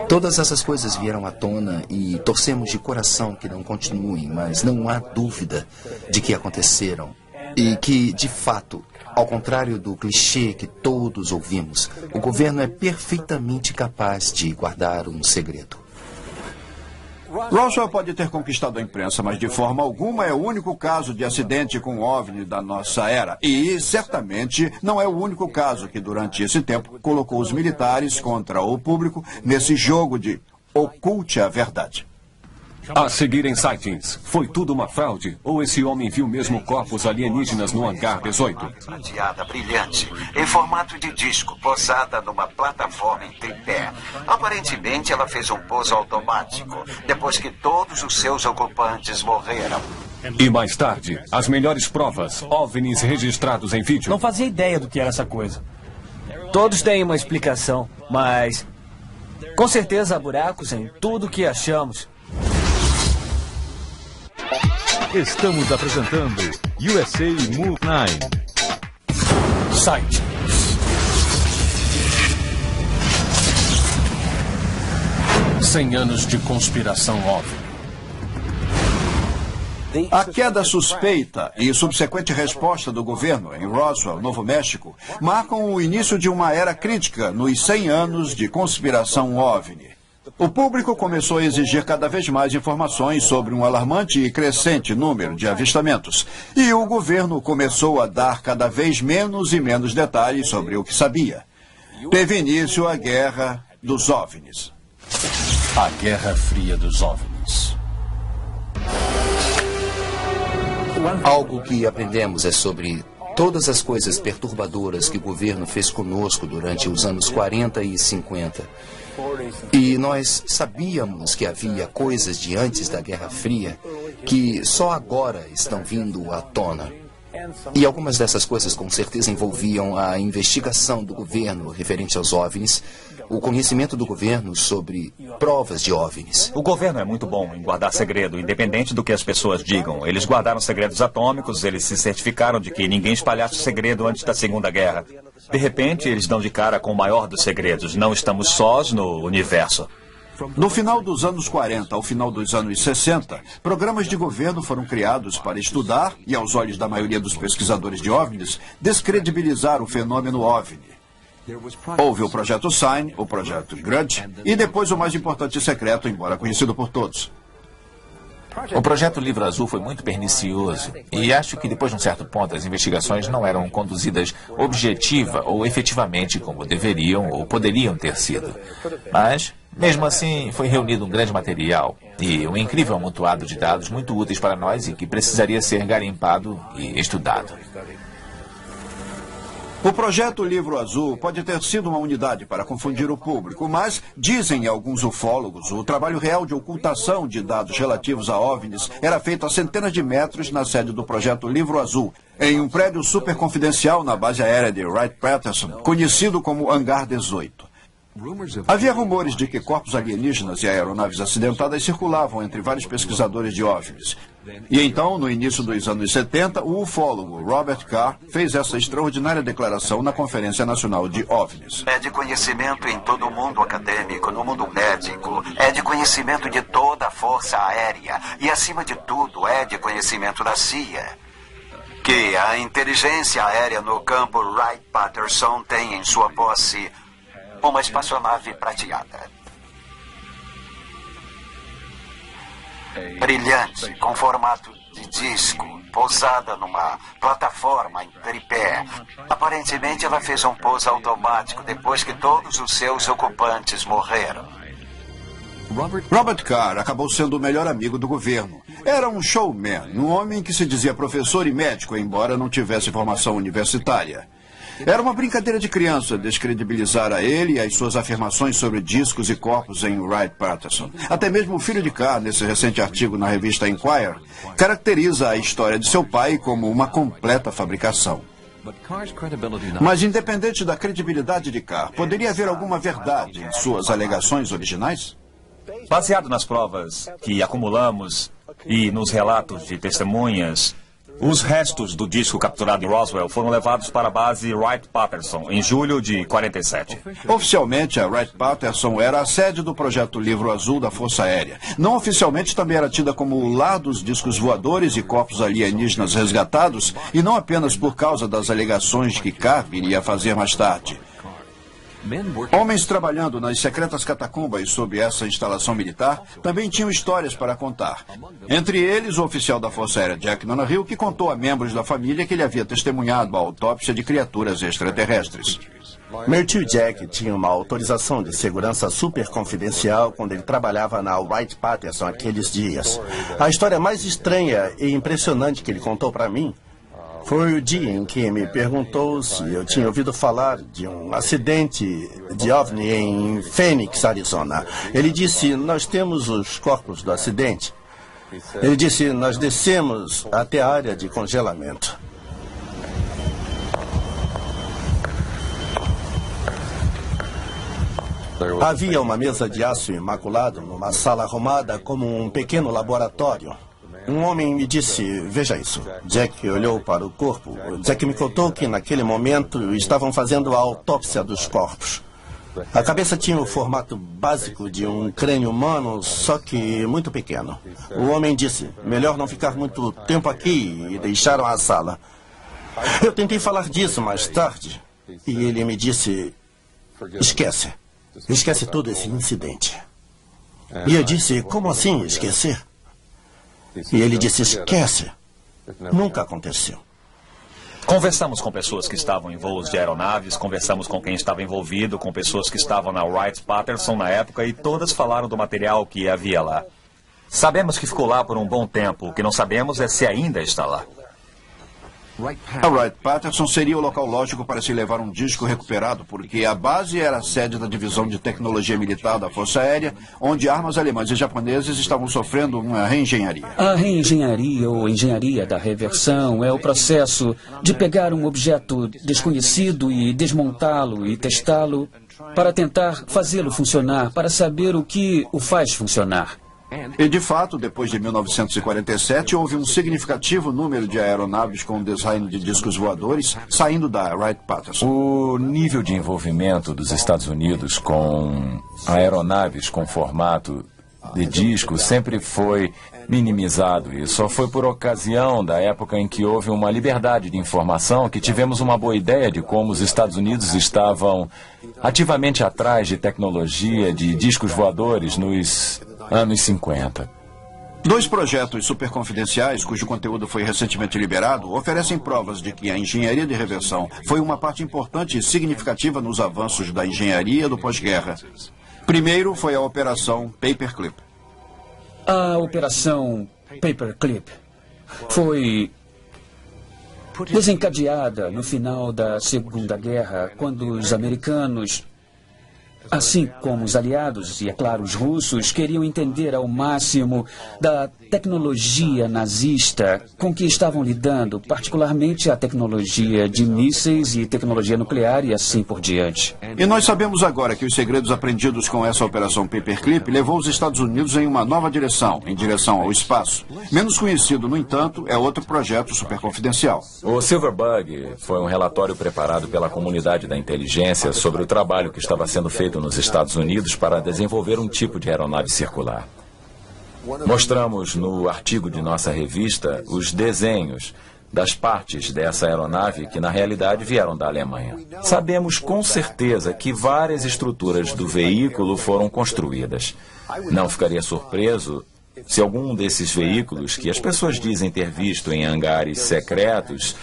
Todas essas coisas vieram à tona e torcemos de coração que não continuem, mas não há dúvida de que aconteceram. E que, de fato, ao contrário do clichê que todos ouvimos, o governo é perfeitamente capaz de guardar um segredo. Roswell pode ter conquistado a imprensa, mas de forma alguma é o único caso de acidente com OVNI da nossa era. E, certamente, não é o único caso que, durante esse tempo, colocou os militares contra o público nesse jogo de oculte a verdade. A seguir em sightings, foi tudo uma fraude? Ou esse homem viu mesmo corpos alienígenas no hangar 18? Prateada, brilhante, em formato de disco, posada numa plataforma em tripé. Aparentemente, ela fez um pouso automático, depois que todos os seus ocupantes morreram. E mais tarde, as melhores provas, OVNIs registrados em vídeo. Não fazia ideia do que era essa coisa. Todos têm uma explicação, mas com certeza há buracos em tudo que achamos. Estamos apresentando USA Move 9. Site. Cem anos de conspiração óbvia. A queda suspeita e subsequente resposta do governo em Roswell, Novo México, marcam o início de uma era crítica nos 100 anos de conspiração OVNI. O público começou a exigir cada vez mais informações sobre um alarmante e crescente número de avistamentos. E o governo começou a dar cada vez menos e menos detalhes sobre o que sabia. Teve início a Guerra dos OVNIs. A Guerra Fria dos OVNIs. Algo que aprendemos é sobre todas as coisas perturbadoras que o governo fez conosco durante os anos 40 e 50. E nós sabíamos que havia coisas de antes da Guerra Fria que só agora estão vindo à tona. E algumas dessas coisas com certeza envolviam a investigação do governo referente aos OVNIs, o conhecimento do governo sobre provas de OVNIs. O governo é muito bom em guardar segredo, independente do que as pessoas digam. Eles guardaram segredos atômicos, eles se certificaram de que ninguém espalhasse o segredo antes da Segunda Guerra. De repente, eles dão de cara com o maior dos segredos. Não estamos sós no universo. No final dos anos 40 ao final dos anos 60, programas de governo foram criados para estudar e, aos olhos da maioria dos pesquisadores de OVNIs, descredibilizar o fenômeno OVNI. Houve o Projeto Sign, o Projeto Grudge e depois o mais importante secreto, embora conhecido por todos. O Projeto Livro Azul foi muito pernicioso e acho que depois de um certo ponto as investigações não eram conduzidas objetiva ou efetivamente como deveriam ou poderiam ter sido. Mas, mesmo assim, foi reunido um grande material e um incrível amontoado de dados muito úteis para nós e que precisaria ser garimpado e estudado. O Projeto Livro Azul pode ter sido uma unidade para confundir o público, mas, dizem alguns ufólogos, o trabalho real de ocultação de dados relativos a OVNIs era feito a centenas de metros na sede do Projeto Livro Azul, em um prédio super confidencial na base aérea de Wright-Patterson, conhecido como Hangar 18. Havia rumores de que corpos alienígenas e aeronaves acidentadas circulavam entre vários pesquisadores de OVNIs. E então, no início dos anos 70, o ufólogo Robert Carr fez essa extraordinária declaração na Conferência Nacional de OVNIs. É de conhecimento em todo o mundo acadêmico, no mundo médico, é de conhecimento de toda a Força Aérea e, acima de tudo, é de conhecimento da CIA. Que a inteligência aérea no campo Wright-Patterson tem em sua posse uma espaçonave prateada. Brilhante, com formato de disco, pousada numa plataforma em tripé. Aparentemente ela fez um pouso automático depois que todos os seus ocupantes morreram. Robert Carr acabou sendo o melhor amigo do governo. Era um showman, um homem que se dizia professor e médico, embora não tivesse formação universitária. Era uma brincadeira de criança descredibilizar a ele e as suas afirmações sobre discos e corpos em Wright-Patterson. Até mesmo o filho de Carr, nesse recente artigo na revista Inquirer, caracteriza a história de seu pai como uma completa fabricação. Mas, independente da credibilidade de Carr, poderia haver alguma verdade em suas alegações originais? Baseado nas provas que acumulamos e nos relatos de testemunhas, os restos do disco capturado em Roswell foram levados para a base Wright-Patterson em julho de 47. Oficialmente, a Wright-Patterson era a sede do Projeto Livro Azul da Força Aérea. Não oficialmente, também era tida como o lar dos discos voadores e corpos alienígenas resgatados, e não apenas por causa das alegações que Carr viria a fazer mais tarde. Homens trabalhando nas secretas catacumbas sob essa instalação militar também tinham histórias para contar. Entre eles, o oficial da Força Aérea Jack Donahue, que contou a membros da família que ele havia testemunhado a autópsia de criaturas extraterrestres. Meu tio Jack tinha uma autorização de segurança super confidencial quando ele trabalhava na Wright-Patterson aqueles dias. A história mais estranha e impressionante que ele contou para mim foi o dia em que me perguntou se eu tinha ouvido falar de um acidente de OVNI em Phoenix, Arizona. Ele disse, nós temos os corpos do acidente. Ele disse, nós descemos até a área de congelamento. Havia uma mesa de aço imaculado numa sala arrumada como um pequeno laboratório. Um homem me disse, veja isso. Jack olhou para o corpo. Jack me contou que naquele momento estavam fazendo a autópsia dos corpos. A cabeça tinha o formato básico de um crânio humano, só que muito pequeno. O homem disse, melhor não ficar muito tempo aqui, e deixaram a sala. Eu tentei falar disso mais tarde, e ele me disse, esquece. Esquece todo esse incidente. E eu disse, como assim esquecer? E ele disse, esquece. Nunca aconteceu. Conversamos com pessoas que estavam em voos de aeronaves, conversamos com quem estava envolvido, com pessoas que estavam na Wright-Patterson na época e todas falaram do material que havia lá. Sabemos que ficou lá por um bom tempo. O que não sabemos é se ainda está lá. A Wright-Patterson seria o local lógico para se levar um disco recuperado, porque a base era a sede da Divisão de Tecnologia Militar da Força Aérea, onde armas alemãs e japonesas estavam sofrendo uma reengenharia. A reengenharia ou engenharia da reversão é o processo de pegar um objeto desconhecido e desmontá-lo e testá-lo para tentar fazê-lo funcionar, para saber o que o faz funcionar. E, de fato, depois de 1947, houve um significativo número de aeronaves com design de discos voadores saindo da Wright-Patterson. O nível de envolvimento dos Estados Unidos com aeronaves com formato de disco sempre foi minimizado, e só foi por ocasião da época em que houve uma liberdade de informação que tivemos uma boa ideia de como os Estados Unidos estavam ativamente atrás de tecnologia de discos voadores nos anos 50. 2 projetos superconfidenciais, cujo conteúdo foi recentemente liberado, oferecem provas de que a engenharia de reversão foi uma parte importante e significativa nos avanços da engenharia do pós-guerra. Primeiro foi a Operação Paperclip. A Operação Paperclip foi desencadeada no final da Segunda Guerra, quando os americanos, assim como os aliados e, é claro, os russos, queriam entender ao máximo da tecnologia nazista com que estavam lidando, particularmente a tecnologia de mísseis e tecnologia nuclear e assim por diante. E nós sabemos agora que os segredos aprendidos com essa Operação Paperclip levou os Estados Unidos em uma nova direção, em direção ao espaço. Menos conhecido, no entanto, é outro projeto superconfidencial. O Silverbug foi um relatório preparado pela comunidade da inteligência sobre o trabalho que estava sendo feito nos Estados Unidos para desenvolver um tipo de aeronave circular. Mostramos no artigo de nossa revista os desenhos das partes dessa aeronave que na realidade vieram da Alemanha. Sabemos com certeza que várias estruturas do veículo foram construídas. Não ficaria surpreso se algum desses veículos que as pessoas dizem ter visto em hangares secretos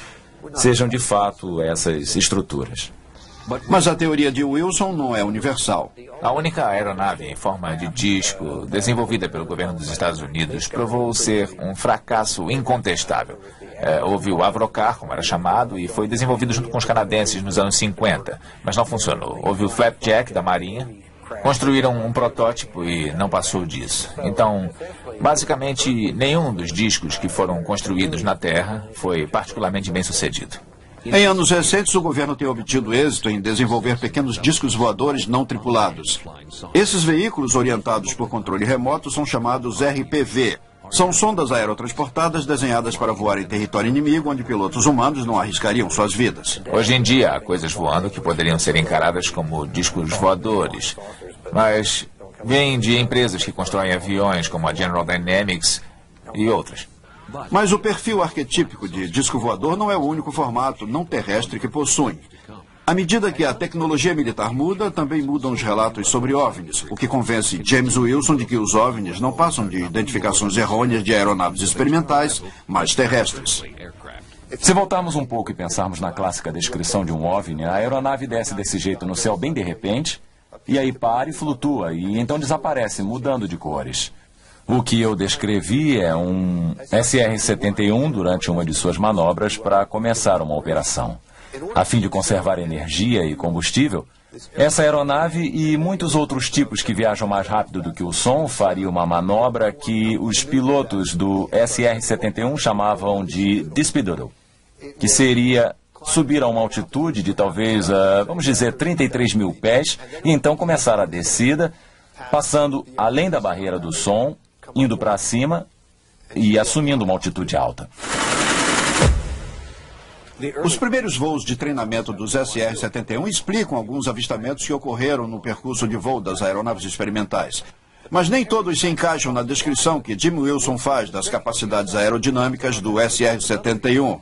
sejam de fato essas estruturas. Mas a teoria de Wilson não é universal. A única aeronave em forma de disco desenvolvida pelo governo dos Estados Unidos provou ser um fracasso incontestável. Houve o Avrocar, como era chamado, e foi desenvolvido junto com os canadenses nos anos 50, mas não funcionou. Houve o Flapjack da Marinha. Construíram um protótipo e não passou disso. Então, basicamente, nenhum dos discos que foram construídos na Terra foi particularmente bem sucedido. Em anos recentes, o governo tem obtido êxito em desenvolver pequenos discos voadores não tripulados. Esses veículos, orientados por controle remoto, são chamados RPV. São sondas aerotransportadas desenhadas para voar em território inimigo, onde pilotos humanos não arriscariam suas vidas. Hoje em dia, há coisas voando que poderiam ser encaradas como discos voadores, mas vêm de empresas que constroem aviões, como a General Dynamics e outras. Mas o perfil arquetípico de disco voador não é o único formato não terrestre que possuem. À medida que a tecnologia militar muda, também mudam os relatos sobre OVNIs, o que convence James Wilson de que os OVNIs não passam de identificações errôneas de aeronaves experimentais, mas terrestres. Se voltarmos um pouco e pensarmos na clássica descrição de um OVNI, a aeronave desce desse jeito no céu bem de repente, e aí para e flutua, e então desaparece, mudando de cores. O que eu descrevi é um SR-71 durante uma de suas manobras para começar uma operação. A fim de conservar energia e combustível, essa aeronave e muitos outros tipos que viajam mais rápido do que o som fariam uma manobra que os pilotos do SR-71 chamavam de Dispedoodle, que seria subir a uma altitude de talvez, vamos dizer, 33 mil pés, e então começar a descida, passando além da barreira do som, indo para cima e assumindo uma altitude alta. Os primeiros voos de treinamento dos SR-71 explicam alguns avistamentos que ocorreram no percurso de voo das aeronaves experimentais. Mas nem todos se encaixam na descrição que Jim Wilson faz das capacidades aerodinâmicas do SR-71.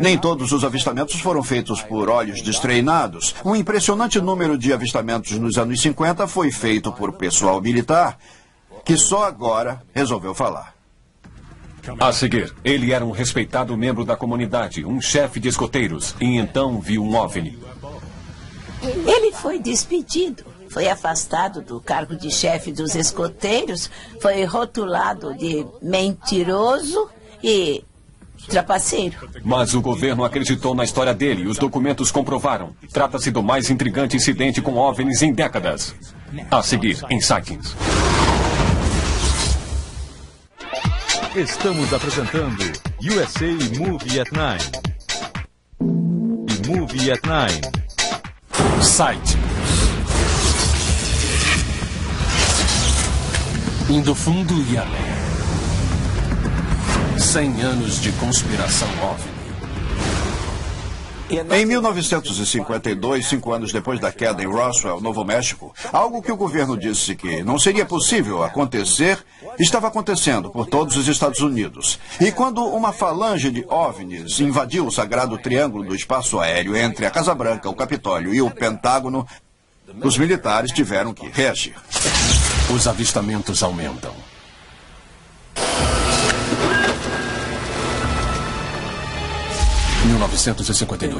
Nem todos os avistamentos foram feitos por olhos destreinados. Um impressionante número de avistamentos nos anos 50 foi feito por pessoal militar, que só agora resolveu falar. A seguir, ele era um respeitado membro da comunidade, um chefe de escoteiros, e então viu um OVNI. Ele foi despedido, foi afastado do cargo de chefe dos escoteiros, foi rotulado de mentiroso e Trapaceiro. Mas o governo acreditou na história dele e os documentos comprovaram. Trata-se do mais intrigante incidente com OVNIs em décadas. A seguir, em Sightings. Estamos apresentando USA Movie at Nine. E Movie at Nine. Sightings. Indo fundo e além. 100 anos de conspiração OVNI. Em 1952, 5 anos depois da queda em Roswell, Novo México, algo que o governo disse que não seria possível acontecer, estava acontecendo por todos os Estados Unidos. E quando uma falange de OVNIs invadiu o sagrado triângulo do espaço aéreo entre a Casa Branca, o Capitólio e o Pentágono, os militares tiveram que reagir. Os avistamentos aumentam.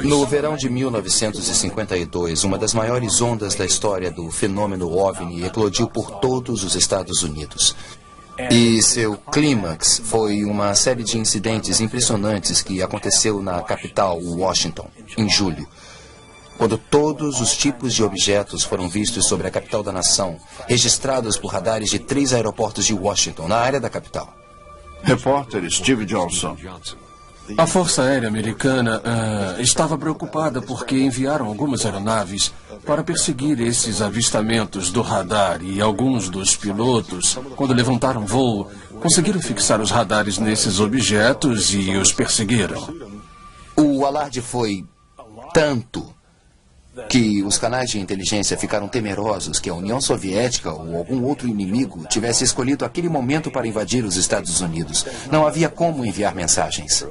No verão de 1952, uma das maiores ondas da história do fenômeno OVNI eclodiu por todos os Estados Unidos. E seu clímax foi uma série de incidentes impressionantes que aconteceu na capital, Washington, em julho, quando todos os tipos de objetos foram vistos sobre a capital da nação, registrados por radares de 3 aeroportos de Washington, na área da capital. Repórter Steve Johnson. A Força Aérea Americana estava preocupada porque enviaram algumas aeronaves para perseguir esses avistamentos do radar e alguns dos pilotos, quando levantaram voo, conseguiram fixar os radares nesses objetos e os perseguiram. O alarde foi tanto que os canais de inteligência ficaram temerosos que a União Soviética ou algum outro inimigo tivesse escolhido aquele momento para invadir os Estados Unidos. Não havia como enviar mensagens.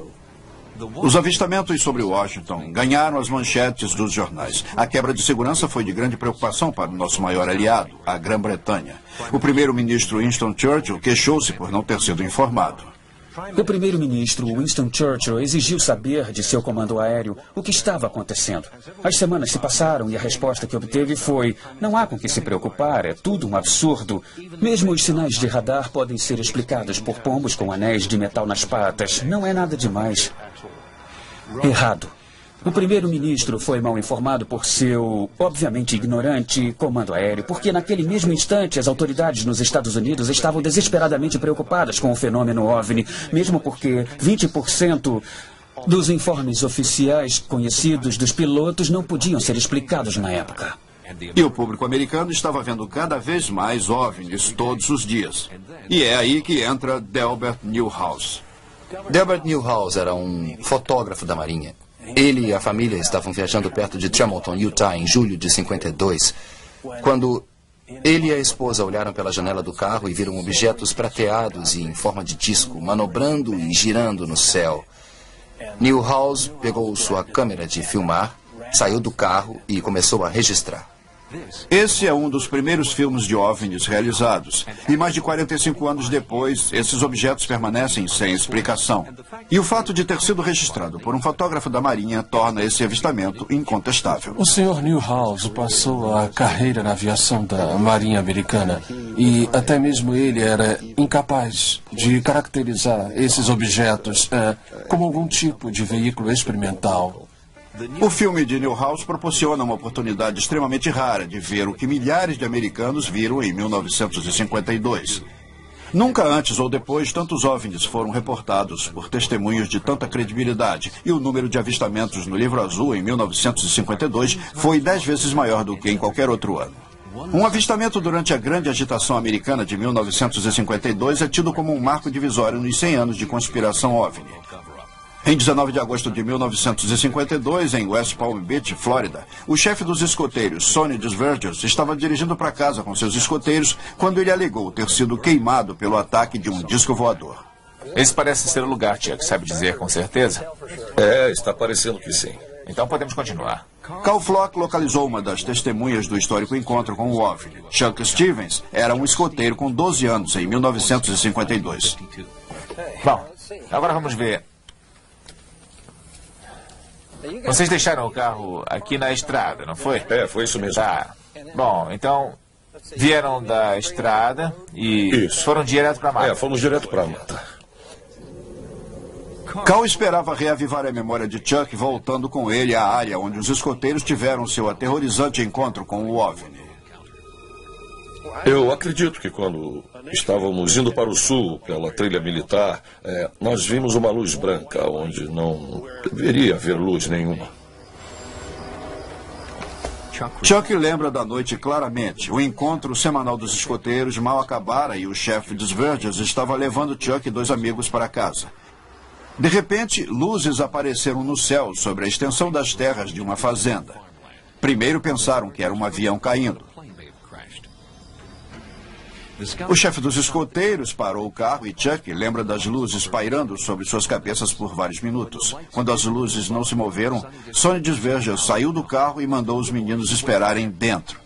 Os avistamentos sobre Washington ganharam as manchetes dos jornais. A quebra de segurança foi de grande preocupação para o nosso maior aliado, a Grã-Bretanha. O primeiro-ministro Winston Churchill queixou-se por não ter sido informado. O primeiro-ministro Winston Churchill exigiu saber de seu comando aéreo o que estava acontecendo. As semanas se passaram e a resposta que obteve foi: não há com que se preocupar, é tudo um absurdo. Mesmo os sinais de radar podem ser explicados por pombos com anéis de metal nas patas. Não é nada demais. Errado. O primeiro-ministro foi mal informado por seu, obviamente ignorante, comando aéreo, porque naquele mesmo instante as autoridades nos Estados Unidos estavam desesperadamente preocupadas com o fenômeno OVNI, mesmo porque 20% dos informes oficiais conhecidos dos pilotos não podiam ser explicados na época. E o público americano estava vendo cada vez mais OVNIs todos os dias. E é aí que entra Delbert Newhouse. Delbert Newhouse era um fotógrafo da Marinha. Ele e a família estavam viajando perto de Tremonton, Utah, em julho de 52, quando ele e a esposa olharam pela janela do carro e viram objetos prateados e em forma de disco, manobrando e girando no céu. Newhouse pegou sua câmera de filmar, saiu do carro e começou a registrar. Esse é um dos primeiros filmes de OVNIs realizados. E mais de 45 anos depois, esses objetos permanecem sem explicação. E o fato de ter sido registrado por um fotógrafo da Marinha torna esse avistamento incontestável. O Sr. Newhouse passou a carreira na aviação da Marinha Americana e até mesmo ele era incapaz de caracterizar esses objetos como algum tipo de veículo experimental. O filme de Newhouse proporciona uma oportunidade extremamente rara de ver o que milhares de americanos viram em 1952. Nunca antes ou depois tantos OVNIs foram reportados por testemunhos de tanta credibilidade, e o número de avistamentos no Livro Azul em 1952 foi 10 vezes maior do que em qualquer outro ano. Um avistamento durante a grande agitação americana de 1952 é tido como um marco divisório nos 100 anos de conspiração OVNI. Em 19 de agosto de 1952, em West Palm Beach, Flórida, o chefe dos escoteiros, Sonny Desvergers, estava dirigindo para casa com seus escoteiros quando ele alegou ter sido queimado pelo ataque de um disco voador. Esse parece ser o lugar, Chuck. Sabe dizer com certeza? Está parecendo que sim. Então podemos continuar. Cal Flock localizou uma das testemunhas do histórico encontro com o OVNI. Chuck Stevens era um escoteiro com 12 anos em 1952. Bom, agora vamos ver. Vocês deixaram o carro aqui na estrada, não foi? Foi isso mesmo. Tá. Bom, então vieram da estrada e foram direto para a mata. Fomos direto para a mata. Cal esperava reavivar a memória de Chuck voltando com ele à área onde os escoteiros tiveram seu aterrorizante encontro com o OVNI. Eu acredito que quando estávamos indo para o sul, pela trilha militar, nós vimos uma luz branca onde não deveria haver luz nenhuma. Chuck lembra da noite claramente. O encontro semanal dos escoteiros mal acabara e o chefe dos Verges estava levando Chuck e 2 amigos para casa. De repente, luzes apareceram no céu sobre a extensão das terras de uma fazenda. Primeiro pensaram que era um avião caindo. O chefe dos escoteiros parou o carro e Chuck lembra das luzes pairando sobre suas cabeças por vários minutos. Quando as luzes não se moveram, Sonny Desverges saiu do carro e mandou os meninos esperarem dentro.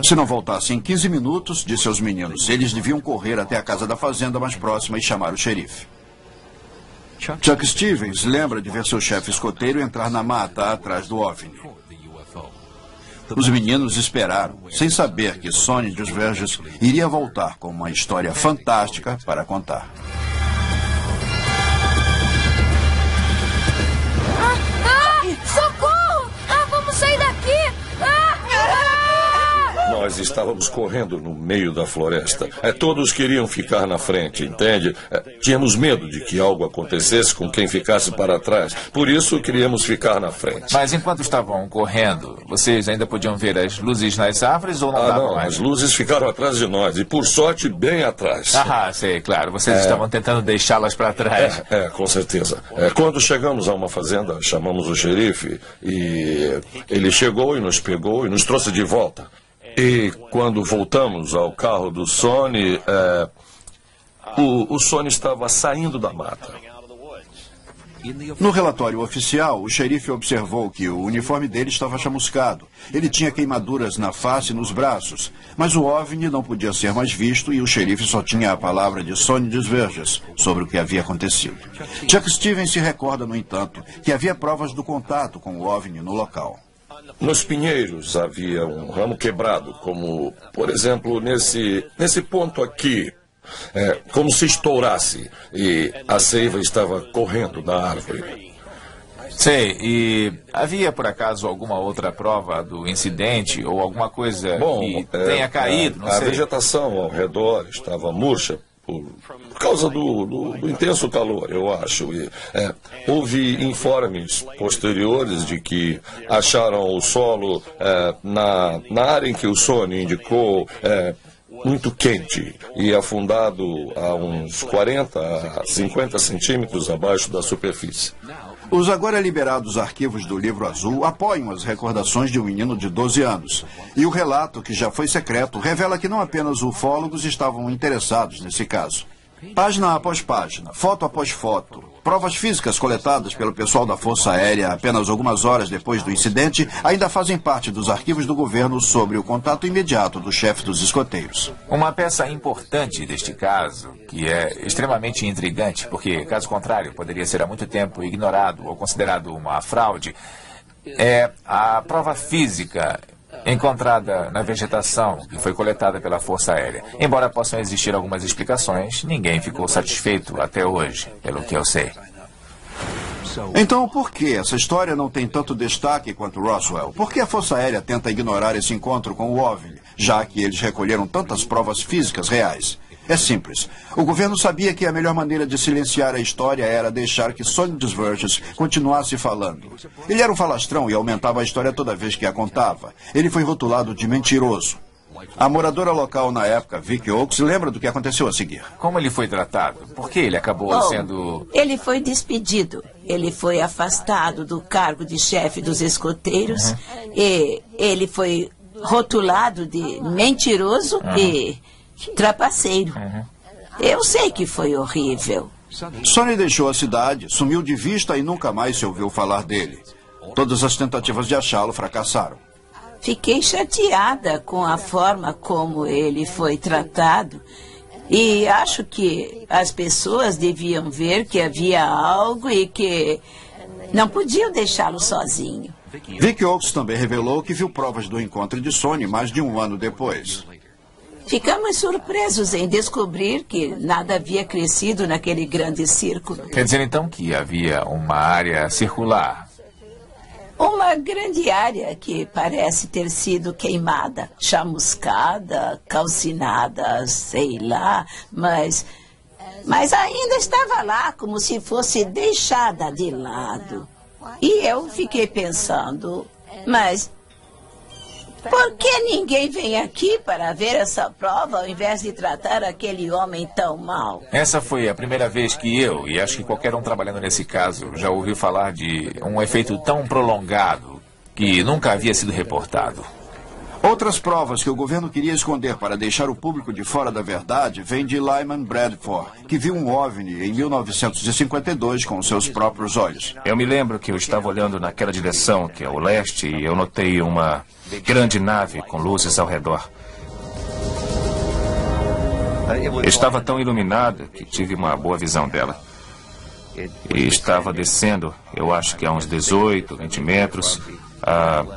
Se não voltasse em 15 minutos, disse aos meninos, eles deviam correr até a casa da fazenda mais próxima e chamar o xerife. Chuck Stevens lembra de ver seu chefe escoteiro entrar na mata atrás do OVNI. Os meninos esperaram, sem saber que Sonny Desverges iria voltar com uma história fantástica para contar. Socorro! Vamos sair daqui! Nós estávamos correndo no meio da floresta. Todos queriam ficar na frente, entende? Tínhamos medo de que algo acontecesse com quem ficasse para trás. Por isso, queríamos ficar na frente. Mas enquanto estavam correndo, vocês ainda podiam ver as luzes nas árvores ou não davam mais? As luzes ficaram atrás de nós e, por sorte, bem atrás. Sei, claro. Vocês estavam tentando deixá-las para trás. Com certeza. Quando chegamos a uma fazenda, chamamos o xerife e ele chegou e nos pegou e nos trouxe de volta. E quando voltamos ao carro do Sonny, o Sonny estava saindo da mata. No relatório oficial, o xerife observou que o uniforme dele estava chamuscado. Ele tinha queimaduras na face e nos braços. Mas o OVNI não podia ser mais visto e o xerife só tinha a palavra de Sonny Desverges sobre o que havia acontecido. Chuck Stevens se recorda, no entanto, que havia provas do contato com o OVNI no local. Nos pinheiros havia um ramo quebrado, como, por exemplo, nesse ponto aqui. Como se estourasse e a seiva estava correndo na árvore. Sei, e havia por acaso alguma outra prova do incidente ou alguma coisa que tenha caído? Não sei. A vegetação ao redor estava murcha por causa do intenso calor, eu acho. E, houve informes posteriores de que acharam o solo na área em que o Sonny indicou muito quente e afundado a uns 40 a 50 centímetros abaixo da superfície. Os agora liberados arquivos do Livro Azul apoiam as recordações de um menino de 12 anos. E o relato, que já foi secreto, revela que não apenas ufólogos estavam interessados nesse caso. Página após página, foto após foto, provas físicas coletadas pelo pessoal da Força Aérea apenas algumas horas depois do incidente ainda fazem parte dos arquivos do governo sobre o contato imediato do chefe dos escoteiros. Uma peça importante deste caso, que é extremamente intrigante, porque, caso contrário, poderia ser há muito tempo ignorado ou considerado uma fraude, é a prova física encontrada na vegetação que foi coletada pela Força Aérea. Embora possam existir algumas explicações, ninguém ficou satisfeito até hoje, pelo que eu sei. Então, por que essa história não tem tanto destaque quanto Roswell? Por que a Força Aérea tenta ignorar esse encontro com o OVNI, já que eles recolheram tantas provas físicas reais? É simples. O governo sabia que a melhor maneira de silenciar a história era deixar que Sonny Desverges continuasse falando. Ele era um falastrão e aumentava a história toda vez que a contava. Ele foi rotulado de mentiroso. A moradora local na época, Vicky Oakes, lembra do que aconteceu a seguir. Como ele foi tratado? Por que ele acabou sendo... Ele foi despedido. Ele foi afastado do cargo de chefe dos escoteiros. E ele foi rotulado de mentiroso e trapaceiro. Eu sei que foi horrível. Sonny deixou a cidade, sumiu de vista e nunca mais se ouviu falar dele. Todas as tentativas de achá-lo fracassaram. Fiquei chateada com a forma como ele foi tratado. E acho que as pessoas deviam ver que havia algo e que não podiam deixá-lo sozinho. Vicky Oakes também revelou que viu provas do encontro de Sonny mais de um ano depois. ficamos surpresos em descobrir que nada havia crescido naquele grande círculo. Quer dizer, então, que havia uma área circular? Uma grande área que parece ter sido queimada, chamuscada, calcinada, sei lá, mas ainda estava lá, como se fosse deixada de lado. E eu fiquei pensando, mas por que ninguém vem aqui para ver essa prova ao invés de tratar aquele homem tão mal? Essa foi a primeira vez que eu, e acho que qualquer um trabalhando nesse caso, já ouviu falar de um efeito tão prolongado que nunca havia sido reportado. Outras provas que o governo queria esconder para deixar o público de fora da verdade vêm de Lyman Bradford, que viu um OVNI em 1952 com seus próprios olhos. Eu me lembro que eu estava olhando naquela direção, que é o leste, e eu notei uma grande nave com luzes ao redor. Estava tão iluminada que tive uma boa visão dela. E estava descendo, eu acho que a uns 18, 20 metros,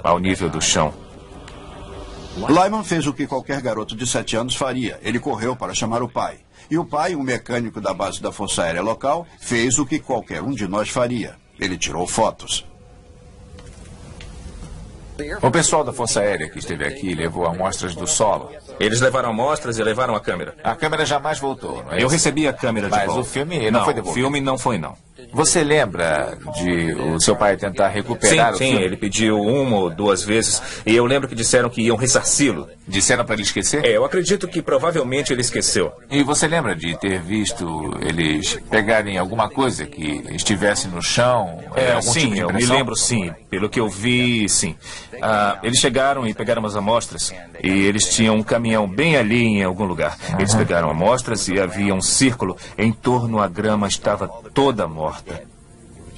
ao nível do chão. Lyman fez o que qualquer garoto de 7 anos faria. Ele correu para chamar o pai. E o pai, um mecânico da base da Força Aérea local, fez o que qualquer um de nós faria. Ele tirou fotos. O pessoal da Força Aérea que esteve aqui levou amostras do solo. Eles levaram amostras e levaram a câmera. A câmera jamais voltou, não é? Eu recebi a câmera de volta. Mas o filme não foi devolvido. O filme não foi, não. Você lembra de o seu pai tentar recuperar o filme? Sim, ele pediu 1 ou 2 vezes. E eu lembro que disseram que iam ressarci-lo. Disseram para ele esquecer? Eu acredito que provavelmente ele esqueceu. E você lembra de ter visto eles pegarem alguma coisa que estivesse no chão? Sim, eu me lembro, sim. Pelo que eu vi, sim. Eles chegaram e pegaram as amostras. E eles tinham um caminhão bem ali em algum lugar. Eles pegaram amostras e havia um círculo. Em torno a grama estava toda morta.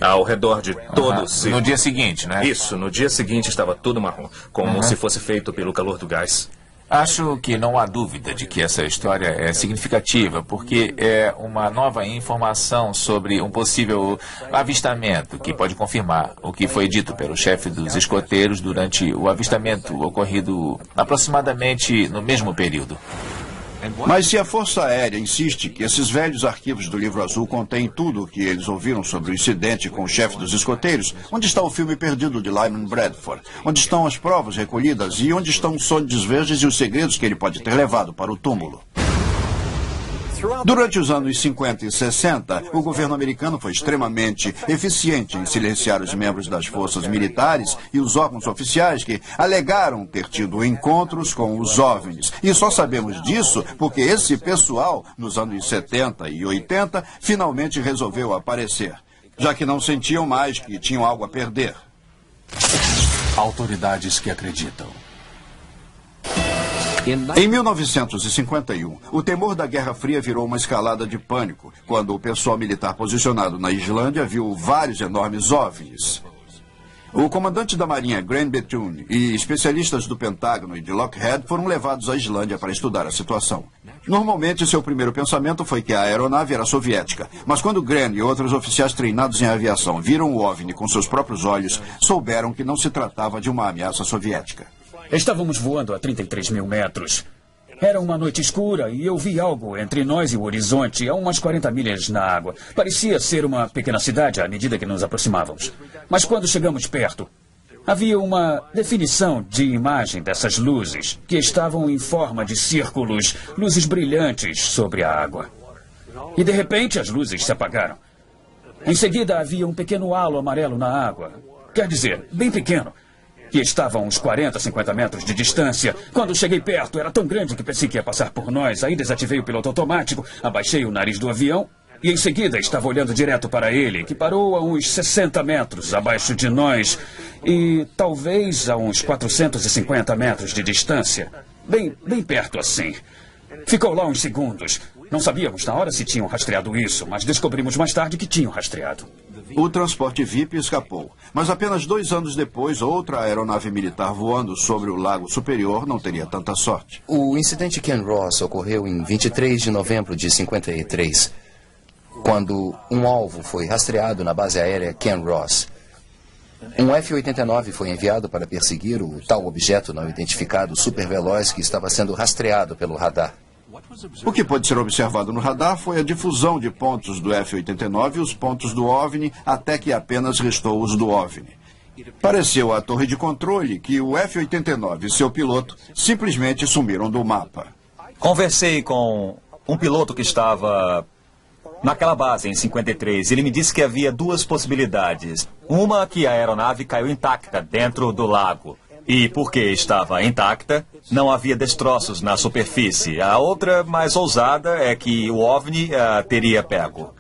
Ao redor de todo o círculo. No dia seguinte, né? Isso, no dia seguinte estava tudo marrom. Como se fosse feito pelo calor do gás. Acho que não há dúvida de que essa história é significativa, porque é uma nova informação sobre um possível avistamento que pode confirmar o que foi dito pelo chefe dos escoteiros durante o avistamento ocorrido aproximadamente no mesmo período. Mas se a Força Aérea insiste que esses velhos arquivos do Livro Azul contêm tudo o que eles ouviram sobre o incidente com o chefe dos escoteiros, onde está o filme perdido de Lyman Bradford? Onde estão as provas recolhidas e onde estão os sonhos verdes e os segredos que ele pode ter levado para o túmulo? Durante os anos 50 e 60, o governo americano foi extremamente eficiente em silenciar os membros das forças militares e os órgãos oficiais que alegaram ter tido encontros com os OVNIs. E só sabemos disso porque esse pessoal, nos anos 70 e 80, finalmente resolveu aparecer, já que não sentiam mais que tinham algo a perder. Autoridades que acreditam. Em 1951, o temor da Guerra Fria virou uma escalada de pânico, quando o pessoal militar posicionado na Islândia viu vários enormes OVNIs. O comandante da Marinha, Graham Bethune, e especialistas do Pentágono e de Lockheed foram levados à Islândia para estudar a situação. Normalmente, seu primeiro pensamento foi que a aeronave era soviética, mas quando Graham e outros oficiais treinados em aviação viram o OVNI com seus próprios olhos, souberam que não se tratava de uma ameaça soviética. Estávamos voando a 33 mil metros. Era uma noite escura e eu vi algo entre nós e o horizonte, a umas 40 milhas na água. Parecia ser uma pequena cidade à medida que nos aproximávamos. Mas quando chegamos perto, havia uma definição de imagem dessas luzes, que estavam em forma de círculos, luzes brilhantes sobre a água. E de repente as luzes se apagaram. Em seguida havia um pequeno halo amarelo na água. Quer dizer, bem pequeno. Que estava a uns 40, 50 metros de distância. Quando cheguei perto, era tão grande que pensei que ia passar por nós. Aí desativei o piloto automático, abaixei o nariz do avião e em seguida estava olhando direto para ele, que parou a uns 60 metros abaixo de nós e talvez a uns 450 metros de distância. Bem perto assim. Ficou lá uns segundos. Não sabíamos na hora se tinham rastreado isso, mas descobrimos mais tarde que tinham rastreado. O transporte VIP escapou, mas apenas 2 anos depois, outra aeronave militar voando sobre o Lago Superior não teria tanta sorte. O incidente Ken Ross ocorreu em 23 de novembro de 53, quando um alvo foi rastreado na base aérea Ken Ross. Um F-89 foi enviado para perseguir o tal objeto não identificado superveloz que estava sendo rastreado pelo radar. O que pôde ser observado no radar foi a difusão de pontos do F-89 e os pontos do OVNI, até que apenas restou os do OVNI. Pareceu à torre de controle que o F-89 e seu piloto simplesmente sumiram do mapa. Conversei com um piloto que estava naquela base em 53. Ele me disse que havia duas possibilidades. Uma, que a aeronave caiu intacta dentro do lago. E porque estava intacta, não havia destroços na superfície. A outra, mais ousada, é que o OVNI teria pego.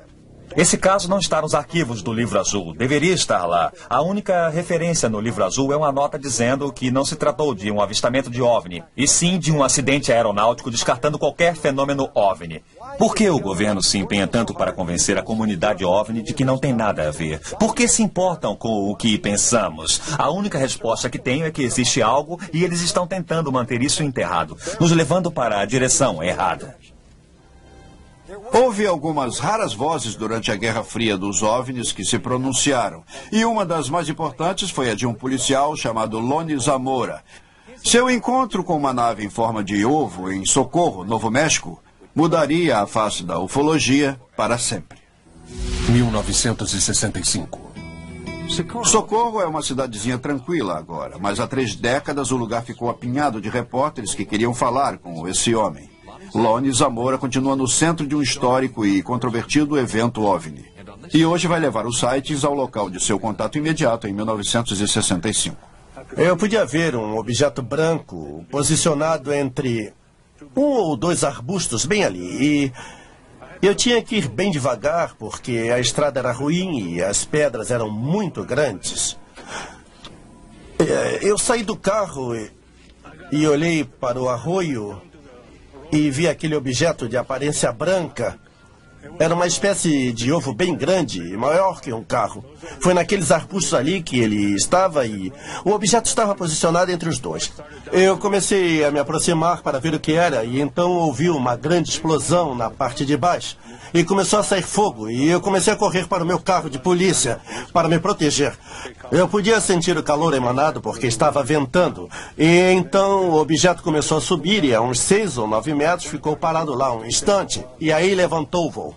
Esse caso não está nos arquivos do Livro Azul. Deveria estar lá. A única referência no Livro Azul é uma nota dizendo que não se tratou de um avistamento de OVNI, e sim de um acidente aeronáutico, descartando qualquer fenômeno OVNI. Por que o governo se empenha tanto para convencer a comunidade OVNI de que não tem nada a ver? Por que se importam com o que pensamos? A única resposta que tenho é que existe algo e eles estão tentando manter isso enterrado, nos levando para a direção errada. Houve algumas raras vozes durante a Guerra Fria dos OVNIs que se pronunciaram, e uma das mais importantes foi a de um policial chamado Lonnie Zamora. Seu encontro com uma nave em forma de ovo em Socorro, Novo México, mudaria a face da ufologia para sempre. 1965. Socorro é uma cidadezinha tranquila agora, mas há 3 décadas o lugar ficou apinhado de repórteres que queriam falar com esse homem. Lonnie Zamora continua no centro de um histórico e controvertido evento OVNI. E hoje vai levar os sites ao local de seu contato imediato em 1965. Eu podia ver um objeto branco posicionado entre 1 ou 2 arbustos bem ali. E eu tinha que ir bem devagar porque a estrada era ruim e as pedras eram muito grandes. Eu saí do carro e olhei para o arroio e vi aquele objeto de aparência branca. Era uma espécie de ovo bem grande, maior que um carro. Foi naqueles arbustos ali que ele estava e o objeto estava posicionado entre os 2. Eu comecei a me aproximar para ver o que era e então ouvi uma grande explosão na parte de baixo. E começou a sair fogo e eu comecei a correr para o meu carro de polícia para me proteger. Eu podia sentir o calor emanado porque estava ventando. E então o objeto começou a subir e a uns 6 ou 9 metros ficou parado lá um instante. E aí levantou o voo.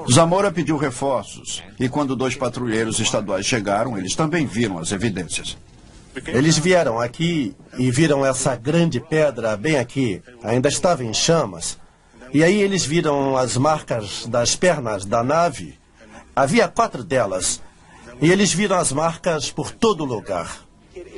Zamora pediu reforços e quando 2 patrulheiros estaduais chegaram, eles também viram as evidências. Eles vieram aqui e viram essa grande pedra bem aqui. Ainda estava em chamas. E aí eles viram as marcas das pernas da nave. Havia 4 delas. E eles viram as marcas por todo lugar.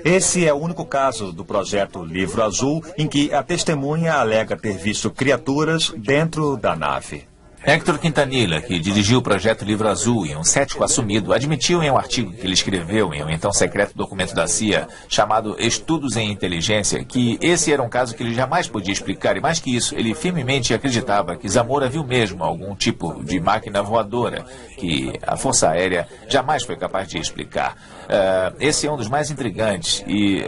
Esse é o único caso do projeto Livro Azul em que a testemunha alega ter visto criaturas dentro da nave. Héctor Quintanilla, que dirigiu o projeto Livro Azul e um cético assumido, admitiu em um artigo que ele escreveu em um então secreto documento da CIA, chamado Estudos em Inteligência, que esse era um caso que ele jamais podia explicar, e mais que isso, ele firmemente acreditava que Zamora viu mesmo algum tipo de máquina voadora que a Força Aérea jamais foi capaz de explicar. Esse é um dos mais intrigantes e,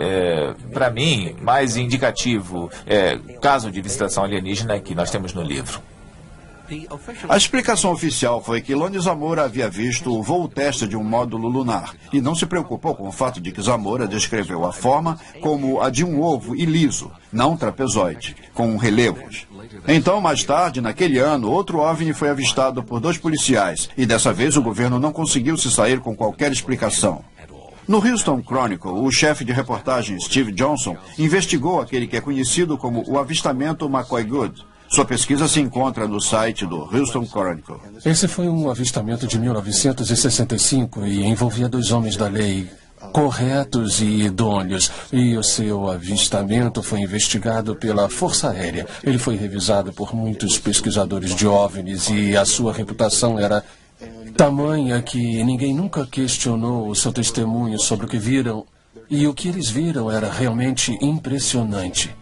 para mim, mais indicativo caso de visitação alienígena que nós temos no livro. A explicação oficial foi que Lonnie Zamora havia visto o voo teste de um módulo lunar e não se preocupou com o fato de que Zamora descreveu a forma como a de um ovo e liso, não trapezoide, com relevos. Então, mais tarde, naquele ano, outro OVNI foi avistado por 2 policiais e dessa vez o governo não conseguiu se sair com qualquer explicação. No Houston Chronicle, o chefe de reportagem Steve Johnson investigou aquele que é conhecido como o avistamento McCoy Good. Sua pesquisa se encontra no site do Houston Chronicle. Esse foi um avistamento de 1965 e envolvia 2 homens da lei corretos e idôneos. E o seu avistamento foi investigado pela Força Aérea. Ele foi revisado por muitos pesquisadores de OVNIs e a sua reputação era tamanha que ninguém nunca questionou o seu testemunho sobre o que viram. E o que eles viram era realmente impressionante.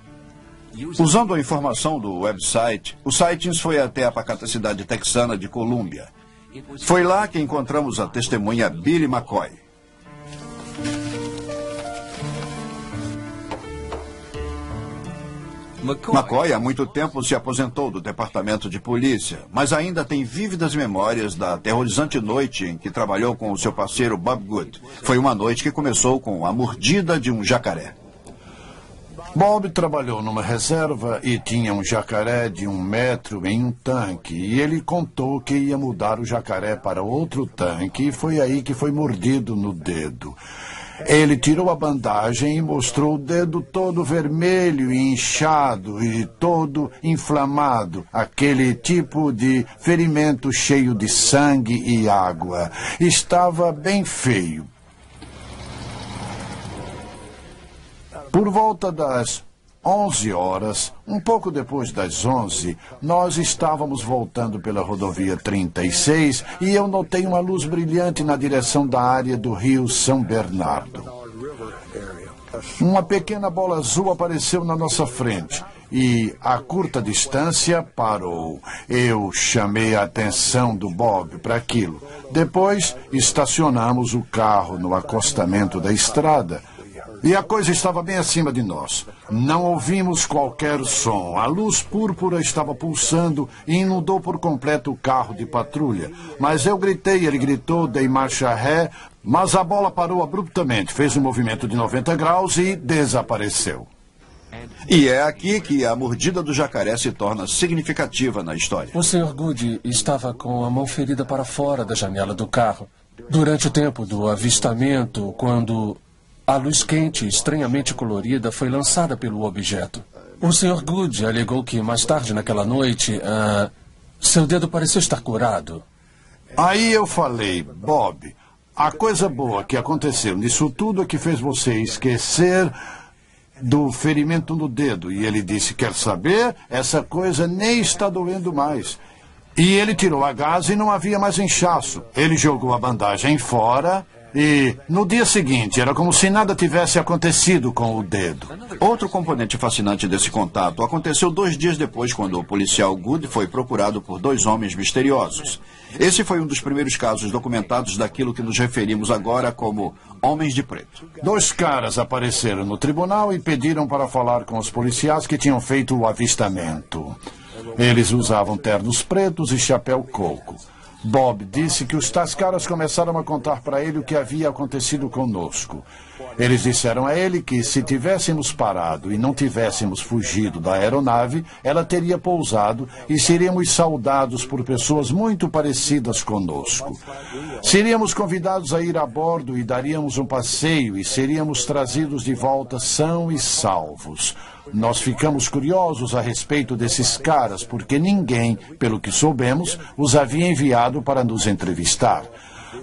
Usando a informação do website, o Sightings foi até a pacata cidade texana de Colômbia. Foi lá que encontramos a testemunha Billy McCoy. McCoy há muito tempo se aposentou do departamento de polícia, mas ainda tem vívidas memórias da aterrorizante noite em que trabalhou com o seu parceiro Bob Good. Foi uma noite que começou com a mordida de um jacaré. Bob trabalhou numa reserva e tinha um jacaré de 1 metro em um tanque. E ele contou que ia mudar o jacaré para outro tanque e foi aí que foi mordido no dedo. Ele tirou a bandagem e mostrou o dedo todo vermelho e inchado e todo inflamado. Aquele tipo de ferimento cheio de sangue e água. Estava bem feio. Por volta das 11 horas, um pouco depois das 11, nós estávamos voltando pela rodovia 36 e eu notei uma luz brilhante na direção da área do rio São Bernardo. Uma pequena bola azul apareceu na nossa frente e, a curta distância, parou. Eu chamei a atenção do Bob para aquilo. Depois, estacionamos o carro no acostamento da estrada. E a coisa estava bem acima de nós. Não ouvimos qualquer som. A luz púrpura estava pulsando e inundou por completo o carro de patrulha. Mas eu gritei, ele gritou, dei marcha ré, mas a bola parou abruptamente, fez um movimento de 90 graus e desapareceu. E é aqui que a mordida do jacaré se torna significativa na história. O Sr. Good estava com a mão ferida para fora da janela do carro. Durante o tempo do avistamento, quando a luz quente, estranhamente colorida, foi lançada pelo objeto. O Sr. Good alegou que mais tarde naquela noite, seu dedo pareceu estar curado. Aí eu falei, Bob, a coisa boa que aconteceu nisso tudo é que fez você esquecer do ferimento no dedo. E ele disse, quer saber? Essa coisa nem está doendo mais. E ele tirou a gás e não havia mais inchaço. Ele jogou a bandagem fora. E no dia seguinte, era como se nada tivesse acontecido com o dedo. Outro componente fascinante desse contato aconteceu 2 dias depois, quando o policial Good foi procurado por 2 homens misteriosos. Esse foi um dos primeiros casos documentados daquilo que nos referimos agora como homens de preto. 2 caras apareceram no tribunal e pediram para falar com os policiais que tinham feito o avistamento. Eles usavam ternos pretos e chapéu coco. Bob disse que os tais caras começaram a contar para ele o que havia acontecido conosco. Eles disseram a ele que se tivéssemos parado e não tivéssemos fugido da aeronave, ela teria pousado e seríamos saudados por pessoas muito parecidas conosco. Seríamos convidados a ir a bordo e daríamos um passeio e seríamos trazidos de volta são e salvos. Nós ficamos curiosos a respeito desses caras, porque ninguém, pelo que soubemos, os havia enviado para nos entrevistar.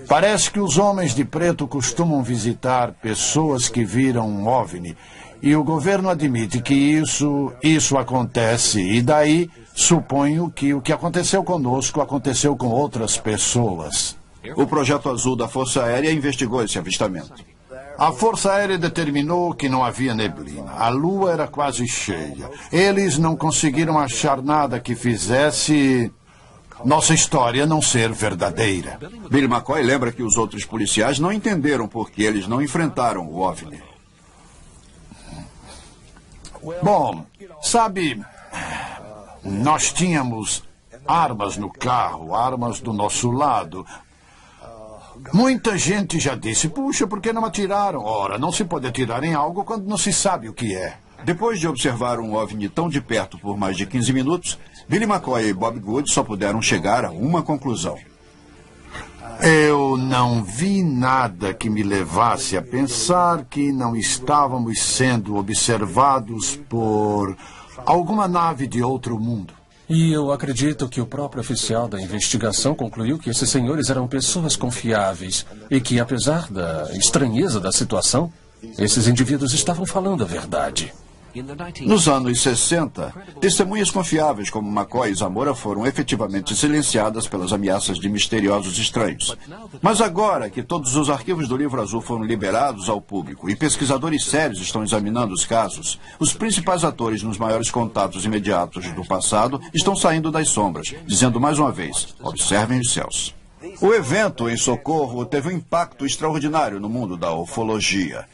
Parece que os homens de preto costumam visitar pessoas que viram um OVNI, e o governo admite que isso acontece, e daí suponho que o que aconteceu conosco aconteceu com outras pessoas. O Projeto Azul da Força Aérea investigou esse avistamento. A Força Aérea determinou que não havia neblina. A lua era quase cheia. Eles não conseguiram achar nada que fizesse nossa história não ser verdadeira. Billy McCoy lembra que os outros policiais não entenderam por que eles não enfrentaram o OVNI. Bom, sabe, nós tínhamos armas no carro, armas do nosso lado. Muita gente já disse, puxa, por que não atiraram? Ora, não se pode atirar em algo quando não se sabe o que é. Depois de observar um OVNI tão de perto por mais de 15 minutos, Billy McCoy e Bob Good só puderam chegar a uma conclusão. Eu não vi nada que me levasse a pensar que não estávamos sendo observados por alguma nave de outro mundo. E eu acredito que o próprio oficial da investigação concluiu que esses senhores eram pessoas confiáveis e que, apesar da estranheza da situação, esses indivíduos estavam falando a verdade. Nos anos 60, testemunhas confiáveis como McCoy e Zamora foram efetivamente silenciadas pelas ameaças de misteriosos estranhos. Mas agora que todos os arquivos do Livro Azul foram liberados ao público e pesquisadores sérios estão examinando os casos, os principais atores nos maiores contatos imediatos do passado estão saindo das sombras, dizendo mais uma vez, observem os céus. O evento em Socorro teve um impacto extraordinário no mundo da ufologia.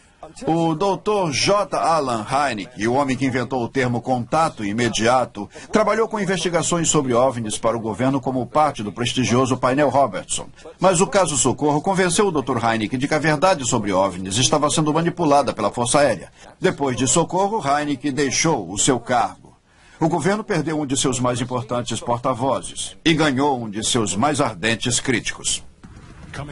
O Dr. J. Allen Hynek, o homem que inventou o termo contato imediato, trabalhou com investigações sobre OVNIs para o governo como parte do prestigioso painel Robertson. Mas o caso Socorro convenceu o Dr. Hynek de que a verdade sobre OVNIs estava sendo manipulada pela Força Aérea. Depois de Socorro, Hynek deixou o seu cargo. O governo perdeu um de seus mais importantes porta-vozes e ganhou um de seus mais ardentes críticos.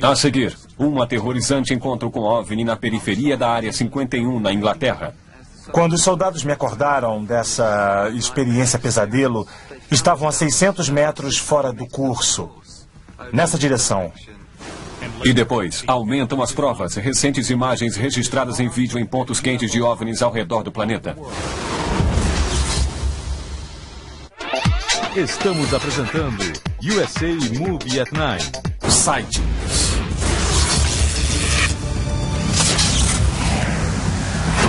A seguir, um aterrorizante encontro com OVNI na periferia da Área 51, na Inglaterra. Quando os soldados me acordaram dessa experiência pesadelo, estavam a 600 metros fora do curso, nessa direção. E depois, aumentam as provas, recentes imagens registradas em vídeo em pontos quentes de OVNIs ao redor do planeta. Estamos apresentando USA Movie at Night. Site.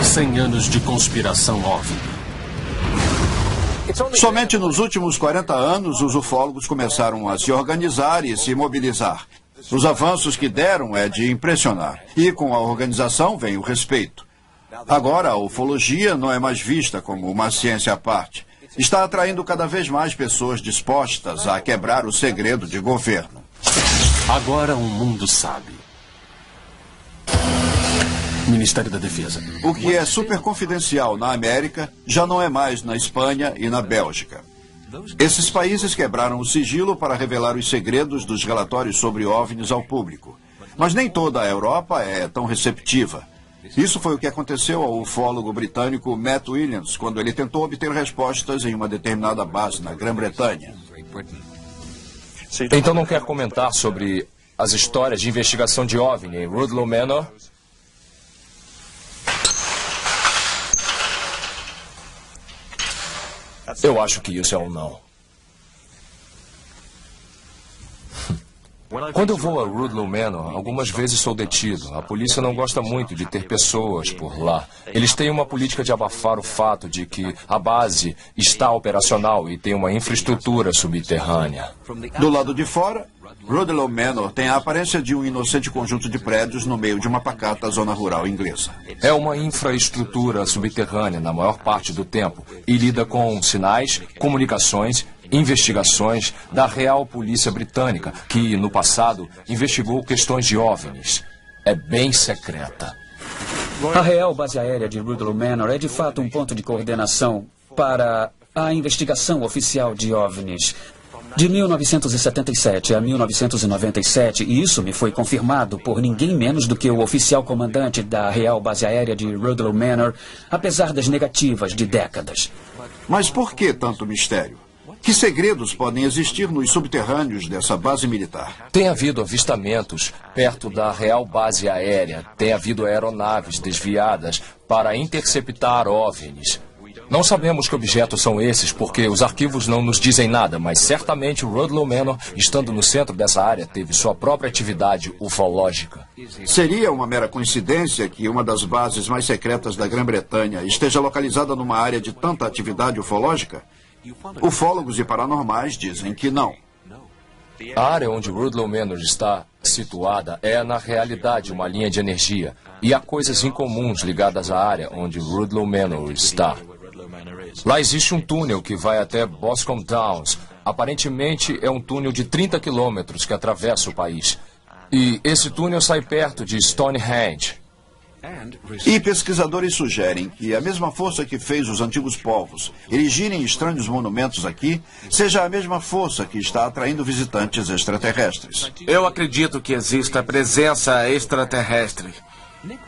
Cem anos de conspiração OVNI. Somente nos últimos 40 anos, os ufólogos começaram a se organizar e se mobilizar. Os avanços que deram é de impressionar. E com a organização vem o respeito. Agora, a ufologia não é mais vista como uma ciência à parte. Está atraindo cada vez mais pessoas dispostas a quebrar o segredo de governo. Agora o mundo sabe. Ministério da Defesa. O que é super confidencial na América já não é mais na Espanha e na Bélgica. Esses países quebraram o sigilo para revelar os segredos dos relatórios sobre OVNIs ao público. Mas nem toda a Europa é tão receptiva. Isso foi o que aconteceu ao ufólogo britânico Matt Williams, quando ele tentou obter respostas em uma determinada base na Grã-Bretanha. Então não quer comentar sobre as histórias de investigação de OVNI em Rudloe Manor? Eu acho que isso é um não. Quando eu vou a Rudloe Manor, algumas vezes sou detido. A polícia não gosta muito de ter pessoas por lá. Eles têm uma política de abafar o fato de que a base está operacional e tem uma infraestrutura subterrânea. Do lado de fora, Rudloe Manor tem a aparência de um inocente conjunto de prédios no meio de uma pacata zona rural inglesa. É uma infraestrutura subterrânea na maior parte do tempo e lida com sinais, comunicações, investigações da Real Polícia Britânica, que, no passado, investigou questões de OVNIs. É bem secreta. A Real Base Aérea de Rudloe Manor é de fato um ponto de coordenação para a investigação oficial de OVNIs. De 1977 a 1997, e isso me foi confirmado por ninguém menos do que o oficial comandante da Real Base Aérea de Rudloe Manor, apesar das negativas de décadas. Mas por que tanto mistério? Que segredos podem existir nos subterrâneos dessa base militar? Tem havido avistamentos perto da Real Base Aérea. Tem havido aeronaves desviadas para interceptar OVNIs. Não sabemos que objetos são esses, porque os arquivos não nos dizem nada, mas certamente o Rudloe Manor, estando no centro dessa área, teve sua própria atividade ufológica. Seria uma mera coincidência que uma das bases mais secretas da Grã-Bretanha esteja localizada numa área de tanta atividade ufológica? Ufólogos e paranormais dizem que não. A área onde Rudloe Manor está situada é, na realidade, uma linha de energia. E há coisas incomuns ligadas à área onde Rudloe Manor está. Lá existe um túnel que vai até Boscombe Downs. Aparentemente é um túnel de 30 quilômetros que atravessa o país. E esse túnel sai perto de Stonehenge. E pesquisadores sugerem que a mesma força que fez os antigos povos erigirem estranhos monumentos aqui seja a mesma força que está atraindo visitantes extraterrestres. Eu acredito que exista presença extraterrestre.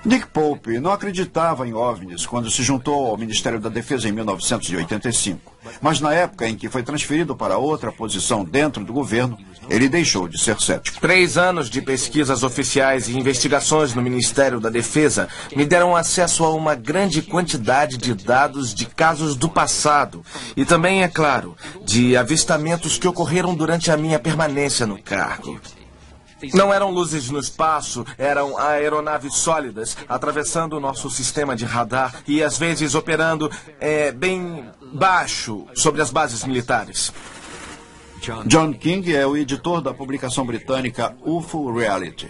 Nick Pope não acreditava em OVNIs quando se juntou ao Ministério da Defesa em 1985. Mas na época em que foi transferido para outra posição dentro do governo, ele deixou de ser cético. 3 anos de pesquisas oficiais e investigações no Ministério da Defesa me deram acesso a uma grande quantidade de dados de casos do passado. E também, é claro, de avistamentos que ocorreram durante a minha permanência no cargo. Não eram luzes no espaço, eram aeronaves sólidas atravessando o nosso sistema de radar e às vezes operando bem baixo sobre as bases militares. John King é o editor da publicação britânica UFO Reality.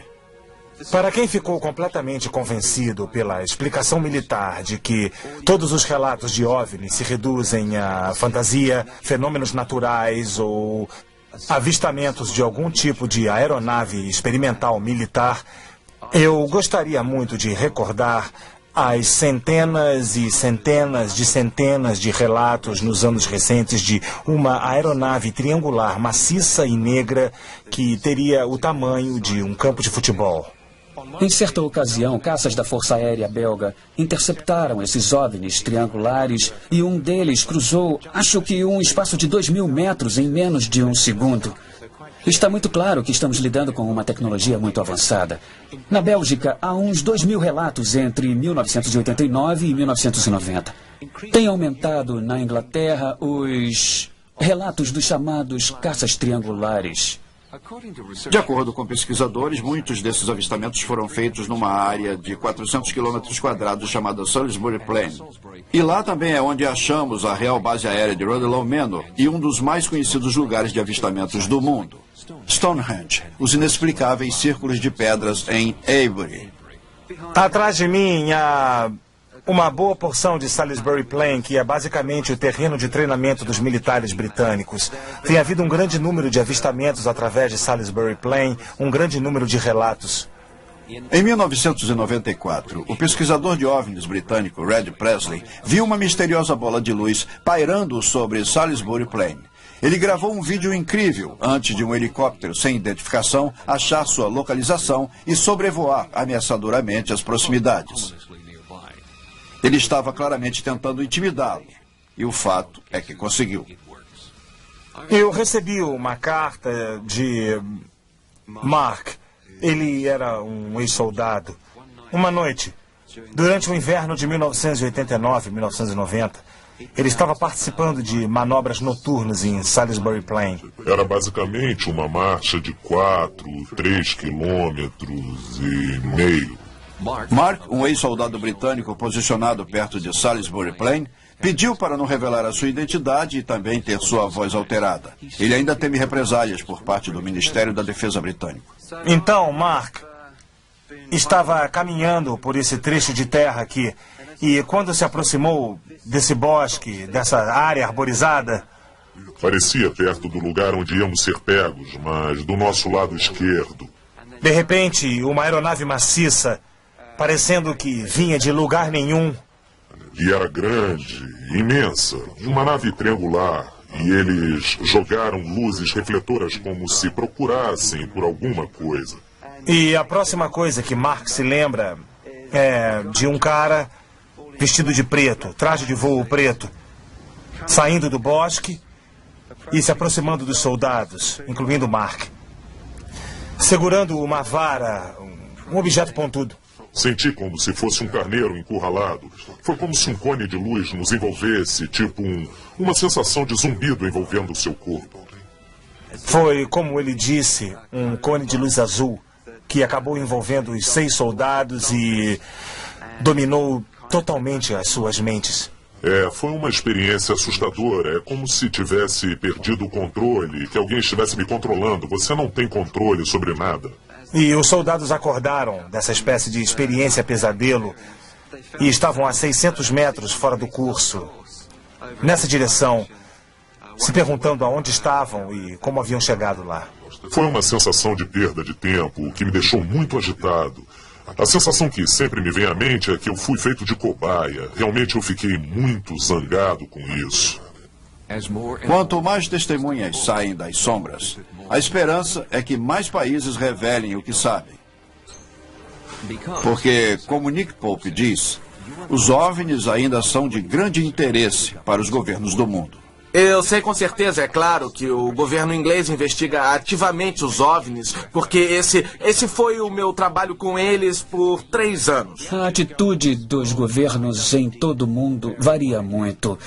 Para quem ficou completamente convencido pela explicação militar de que todos os relatos de OVNI se reduzem a fantasia, fenômenos naturais ou avistamentos de algum tipo de aeronave experimental militar, eu gostaria muito de recordar as centenas e centenas de relatos nos anos recentes de uma aeronave triangular maciça e negra que teria o tamanho de um campo de futebol. Em certa ocasião, caças da Força Aérea Belga interceptaram esses OVNIs triangulares e um deles cruzou, acho que um espaço de 2.000 metros em menos de um segundo. Está muito claro que estamos lidando com uma tecnologia muito avançada. Na Bélgica, há uns 2.000 relatos entre 1989 e 1990. Tem aumentado na Inglaterra os relatos dos chamados caças triangulares. De acordo com pesquisadores, muitos desses avistamentos foram feitos numa área de 400 km² chamada Salisbury Plain. E lá também é onde achamos a Real Base Aérea de Rudloe Manor e um dos mais conhecidos lugares de avistamentos do mundo, Stonehenge, os inexplicáveis círculos de pedras em Avebury. Atrás de mim há uma boa porção de Salisbury Plain, que é basicamente o terreno de treinamento dos militares britânicos. Tem havido um grande número de avistamentos através de Salisbury Plain, um grande número de relatos. Em 1994, o pesquisador de OVNIs britânico Red Presley viu uma misteriosa bola de luz pairando sobre Salisbury Plain. Ele gravou um vídeo incrível antes de um helicóptero sem identificação achar sua localização e sobrevoar ameaçadoramente as proximidades. Ele estava claramente tentando intimidá-lo, e o fato é que conseguiu. Eu recebi uma carta de Mark. Ele era um ex-soldado. Uma noite, durante o inverno de 1989-1990, ele estava participando de manobras noturnas em Salisbury Plain. Era basicamente uma marcha de 3 quilômetros e meio. Mark, um ex-soldado britânico posicionado perto de Salisbury Plain, pediu para não revelar a sua identidade e também ter sua voz alterada. Ele ainda teme represálias por parte do Ministério da Defesa britânico. Então, Mark estava caminhando por esse trecho de terra aqui e quando se aproximou desse bosque, dessa área arborizada... Parecia perto do lugar onde íamos ser pegos, mas do nosso lado esquerdo. De repente, uma aeronave maciça, parecendo que vinha de lugar nenhum. E era grande, imensa, uma nave triangular. E eles jogaram luzes refletoras como se procurassem por alguma coisa. E a próxima coisa que Mark se lembra é de um cara vestido de preto, traje de voo preto, saindo do bosque e se aproximando dos soldados, incluindo Mark, segurando uma vara, um objeto pontudo. Senti como se fosse um carneiro encurralado. Foi como se um cone de luz nos envolvesse, tipo uma sensação de zumbido envolvendo o seu corpo. Foi, como ele disse, um cone de luz azul que acabou envolvendo os 6 soldados e dominou totalmente as suas mentes. Foi uma experiência assustadora. É como se tivesse perdido o controle, que alguém estivesse me controlando. Você não tem controle sobre nada. E os soldados acordaram dessa espécie de experiência pesadelo e estavam a 600 metros fora do curso, nessa direção, se perguntando aonde estavam e como haviam chegado lá. Foi uma sensação de perda de tempo que me deixou muito agitado. A sensação que sempre me vem à mente é que eu fui feito de cobaia. Realmente eu fiquei muito zangado com isso. Quanto mais testemunhas saem das sombras, a esperança é que mais países revelem o que sabem. Porque, como Nick Pope diz, os OVNIs ainda são de grande interesse para os governos do mundo. Eu sei com certeza, é claro, que o governo inglês investiga ativamente os OVNIs, porque esse foi o meu trabalho com eles por 3 anos. A atitude dos governos em todo o mundo varia muito.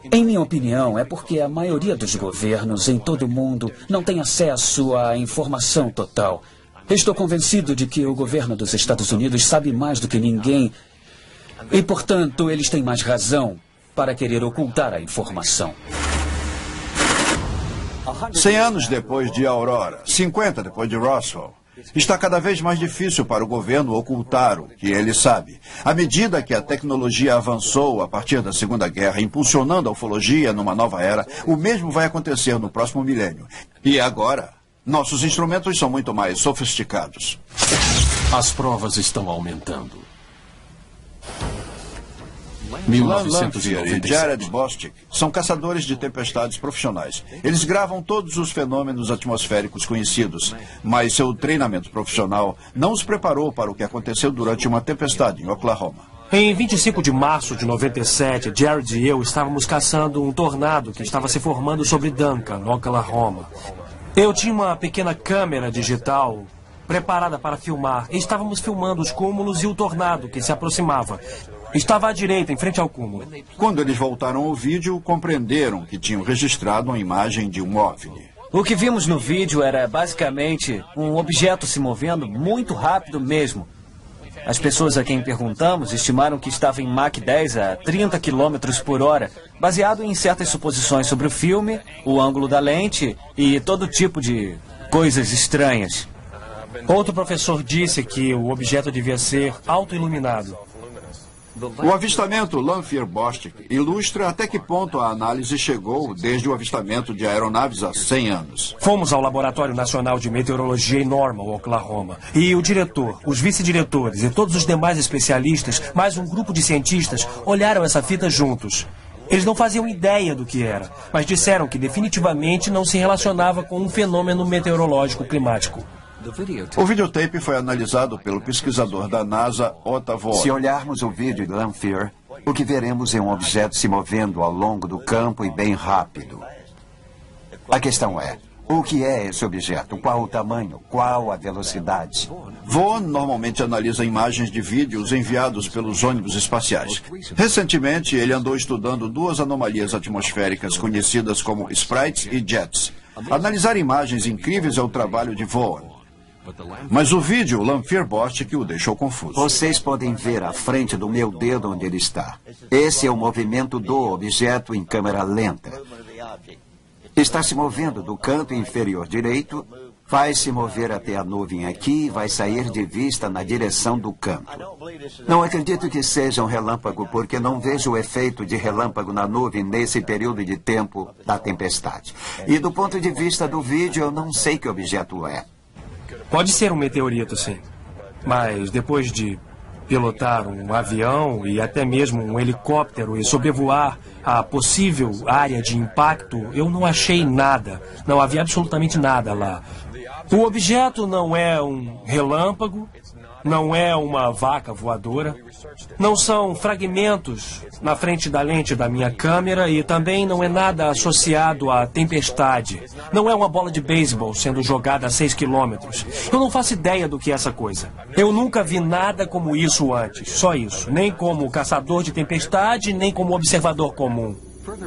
Em minha opinião, é porque a maioria dos governos em todo o mundo não tem acesso à informação total. Estou convencido de que o governo dos Estados Unidos sabe mais do que ninguém e, portanto, eles têm mais razão para querer ocultar a informação. 100 anos depois de Aurora, 50 depois de Roswell, Está cada vez mais difícil para o governo ocultar o que ele sabe. À medida que a tecnologia avançou a partir da Segunda Guerra, impulsionando a ufologia numa nova era, o mesmo vai acontecer no próximo milênio. E agora, nossos instrumentos são muito mais sofisticados. As provas estão aumentando. Lan Lanphier e Jared Bostic são caçadores de tempestades profissionais. Eles gravam todos os fenômenos atmosféricos conhecidos, mas seu treinamento profissional não os preparou para o que aconteceu durante uma tempestade em Oklahoma. Em 25 de março de 97, Jared e eu estávamos caçando um tornado que estava se formando sobre Duncan, no Oklahoma. Eu tinha uma pequena câmera digital preparada para filmar. E estávamos filmando os cúmulos e o tornado que se aproximava. Estava à direita, em frente ao cúmulo. Quando eles voltaram ao vídeo, compreenderam que tinham registrado uma imagem de um OVNI. O que vimos no vídeo era basicamente um objeto se movendo muito rápido mesmo. As pessoas a quem perguntamos estimaram que estava em Mach 10 a 30 km por hora, baseado em certas suposições sobre o filme, o ângulo da lente e todo tipo de coisas estranhas. Outro professor disse que o objeto devia ser autoiluminado. O avistamento Lanphier-Bostic ilustra até que ponto a análise chegou desde o avistamento de aeronaves há 100 anos. Fomos ao Laboratório Nacional de Meteorologia em Normal, Oklahoma. E o diretor, os vice-diretores e todos os demais especialistas, mais um grupo de cientistas, olharam essa fita juntos. Eles não faziam ideia do que era, mas disseram que definitivamente não se relacionava com um fenômeno meteorológico climático. O videotape foi analisado pelo pesquisador da NASA, Otto Vogt. Se olharmos o vídeo de Lanphier, o que veremos é um objeto se movendo ao longo do campo e bem rápido. A questão é, o que é esse objeto? Qual o tamanho? Qual a velocidade? Vogt normalmente analisa imagens de vídeos enviados pelos ônibus espaciais. Recentemente, ele andou estudando duas anomalias atmosféricas conhecidas como sprites e jets. Analisar imagens incríveis é o trabalho de Vogt. Mas o vídeo Lanphier-Bostic o deixou confuso. Vocês podem ver à frente do meu dedo onde ele está. Esse é o movimento do objeto em câmera lenta. Está se movendo do canto inferior direito, vai se mover até a nuvem aqui e vai sair de vista na direção do canto. Não acredito que seja um relâmpago, porque não vejo o efeito de relâmpago na nuvem nesse período de tempo da tempestade. E do ponto de vista do vídeo, eu não sei que objeto é. Pode ser um meteorito, sim. Mas depois de pilotar um avião e até mesmo um helicóptero e sobrevoar a possível área de impacto, eu não achei nada. Não havia absolutamente nada lá. O objeto não é um relâmpago, não é uma vaca voadora, não são fragmentos na frente da lente da minha câmera e também não é nada associado à tempestade. Não é uma bola de beisebol sendo jogada a 6 quilômetros. Eu não faço ideia do que é essa coisa. Eu nunca vi nada como isso antes, só isso. Nem como caçador de tempestade, nem como observador comum.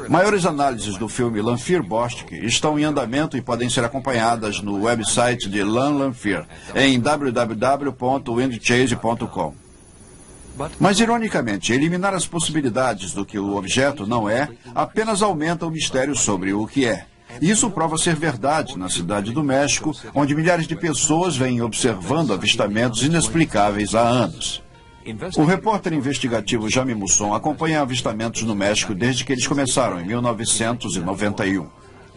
Maiores análises do filme Lanphier-Bostic estão em andamento e podem ser acompanhadas no website de Lan Lanphier, em www.windchase.com. Mas, ironicamente, eliminar as possibilidades do que o objeto não é apenas aumenta o mistério sobre o que é. Isso prova ser verdade na cidade do México, onde milhares de pessoas vêm observando avistamentos inexplicáveis há anos. O repórter investigativo Jaime Musson acompanha avistamentos no México desde que eles começaram, em 1991.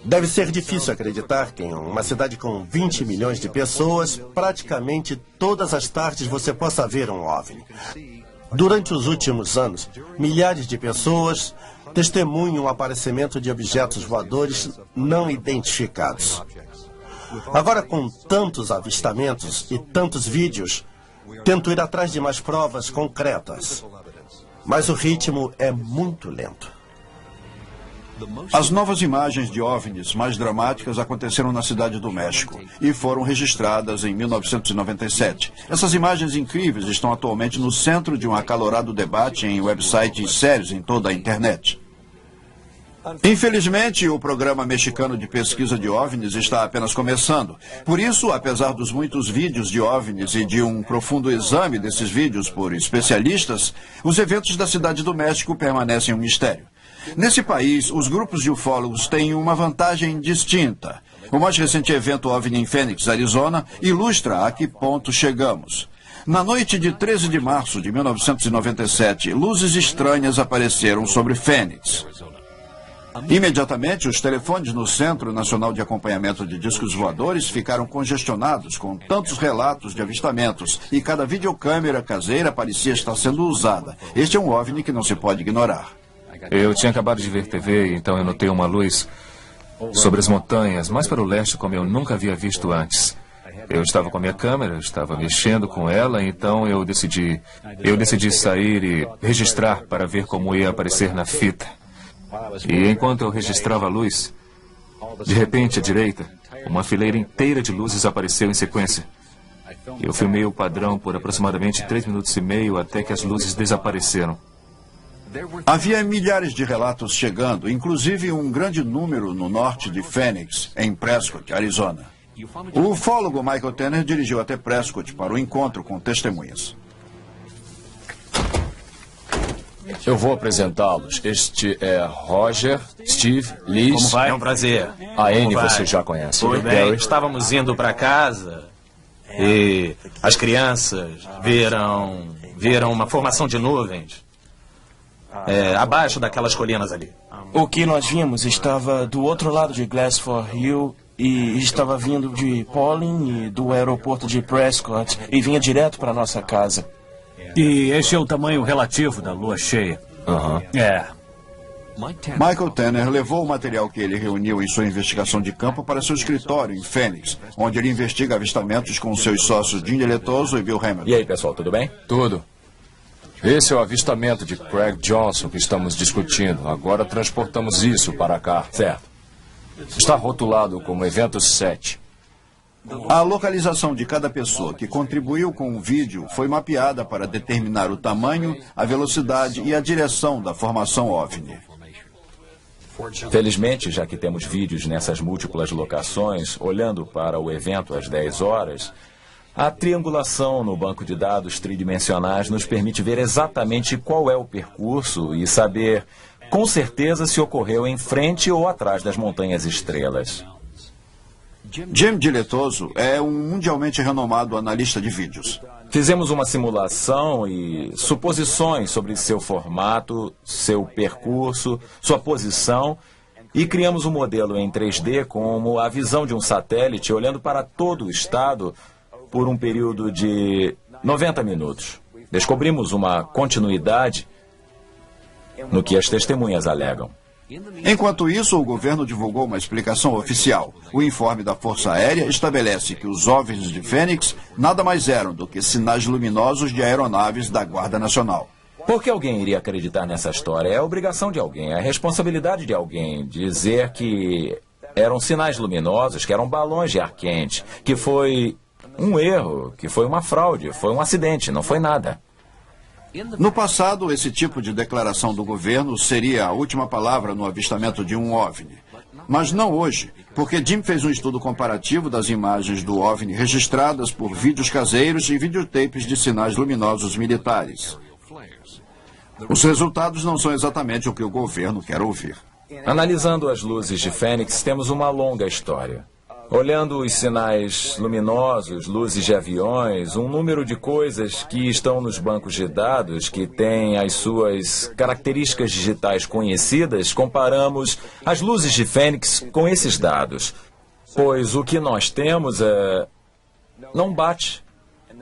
Deve ser difícil acreditar que em uma cidade com 20 milhões de pessoas, praticamente todas as tardes você possa ver um OVNI. Durante os últimos anos, milhares de pessoas testemunham o aparecimento de objetos voadores não identificados. Agora, com tantos avistamentos e tantos vídeos, tento ir atrás de mais provas concretas. Mas o ritmo é muito lento. As novas imagens de OVNIs mais dramáticas aconteceram na cidade do México e foram registradas em 1997. Essas imagens incríveis estão atualmente no centro de um acalorado debate em websites sérios em toda a internet. Infelizmente, o programa mexicano de pesquisa de OVNIs está apenas começando. Por isso, apesar dos muitos vídeos de OVNIs e de um profundo exame desses vídeos por especialistas, os eventos da cidade do México permanecem um mistério. Nesse país, os grupos de ufólogos têm uma vantagem distinta. O mais recente evento OVNI em Phoenix, Arizona, ilustra a que ponto chegamos. Na noite de 13 de março de 1997, luzes estranhas apareceram sobre Phoenix. Imediatamente, os telefones no Centro Nacional de Acompanhamento de Discos Voadores ficaram congestionados com tantos relatos de avistamentos e cada videocâmera caseira parecia estar sendo usada. Este é um OVNI que não se pode ignorar. Eu tinha acabado de ver TV, então eu notei uma luz sobre as montanhas, mais para o leste, como eu nunca havia visto antes. Eu estava com a minha câmera, estava mexendo com ela, então eu decidi sair e registrar para ver como ia aparecer na fita. E enquanto eu registrava a luz, de repente, à direita, uma fileira inteira de luzes apareceu em sequência. Eu filmei o padrão por aproximadamente 3 minutos e meio até que as luzes desapareceram. Havia milhares de relatos chegando, inclusive um grande número no norte de Phoenix, em Prescott, Arizona. O ufólogo Michael Tanner dirigiu até Prescott para o encontro com testemunhas. Eu vou apresentá-los. Este é Roger, Steve, Liz. Como vai? É um prazer. A Anne você já conhece. Tudo bem. Estávamos indo para casa e as crianças viram uma formação de nuvens abaixo daquelas colinas ali. O que nós vimos estava do outro lado de Glassford Hill e estava vindo de Pauling e do aeroporto de Prescott e vinha direto para nossa casa. E este é o tamanho relativo da lua cheia. Michael Tanner levou o material que ele reuniu em sua investigação de campo para seu escritório em Phoenix, onde ele investiga avistamentos com seus sócios Jim Deletoso e Bill Hamilton. E aí, pessoal, tudo bem? Tudo. Esse é o avistamento de Craig Johnson que estamos discutindo. Agora transportamos isso para cá. Certo. Está rotulado como evento 7. A localização de cada pessoa que contribuiu com o vídeo foi mapeada para determinar o tamanho, a velocidade e a direção da formação OVNI. Felizmente, já que temos vídeos nessas múltiplas locações, olhando para o evento às 10 horas, a triangulação no banco de dados tridimensionais nos permite ver exatamente qual é o percurso e saber com certeza se ocorreu em frente ou atrás das montanhas estrelas. Jim Deletoso é um mundialmente renomado analista de vídeos. Fizemos uma simulação e suposições sobre seu formato, seu percurso, sua posição e criamos um modelo em 3D como a visão de um satélite olhando para todo o estado por um período de 90 minutos. Descobrimos uma continuidade no que as testemunhas alegam. Enquanto isso, o governo divulgou uma explicação oficial. O informe da Força Aérea estabelece que os OVNIs de Phoenix nada mais eram do que sinais luminosos de aeronaves da Guarda Nacional. Por que alguém iria acreditar nessa história? É a obrigação de alguém, é a responsabilidade de alguém dizer que eram sinais luminosos, que eram balões de ar quente, que foi um erro, que foi uma fraude, foi um acidente, não foi nada. No passado, esse tipo de declaração do governo seria a última palavra no avistamento de um OVNI. Mas não hoje, porque Jim fez um estudo comparativo das imagens do OVNI registradas por vídeos caseiros e videotapes de sinais luminosos militares. Os resultados não são exatamente o que o governo quer ouvir. Analisando as luzes de Phoenix, temos uma longa história. Olhando os sinais luminosos, luzes de aviões, um número de coisas que estão nos bancos de dados, que têm as suas características digitais conhecidas, comparamos as luzes de Phoenix com esses dados. Pois o que nós temos não bate.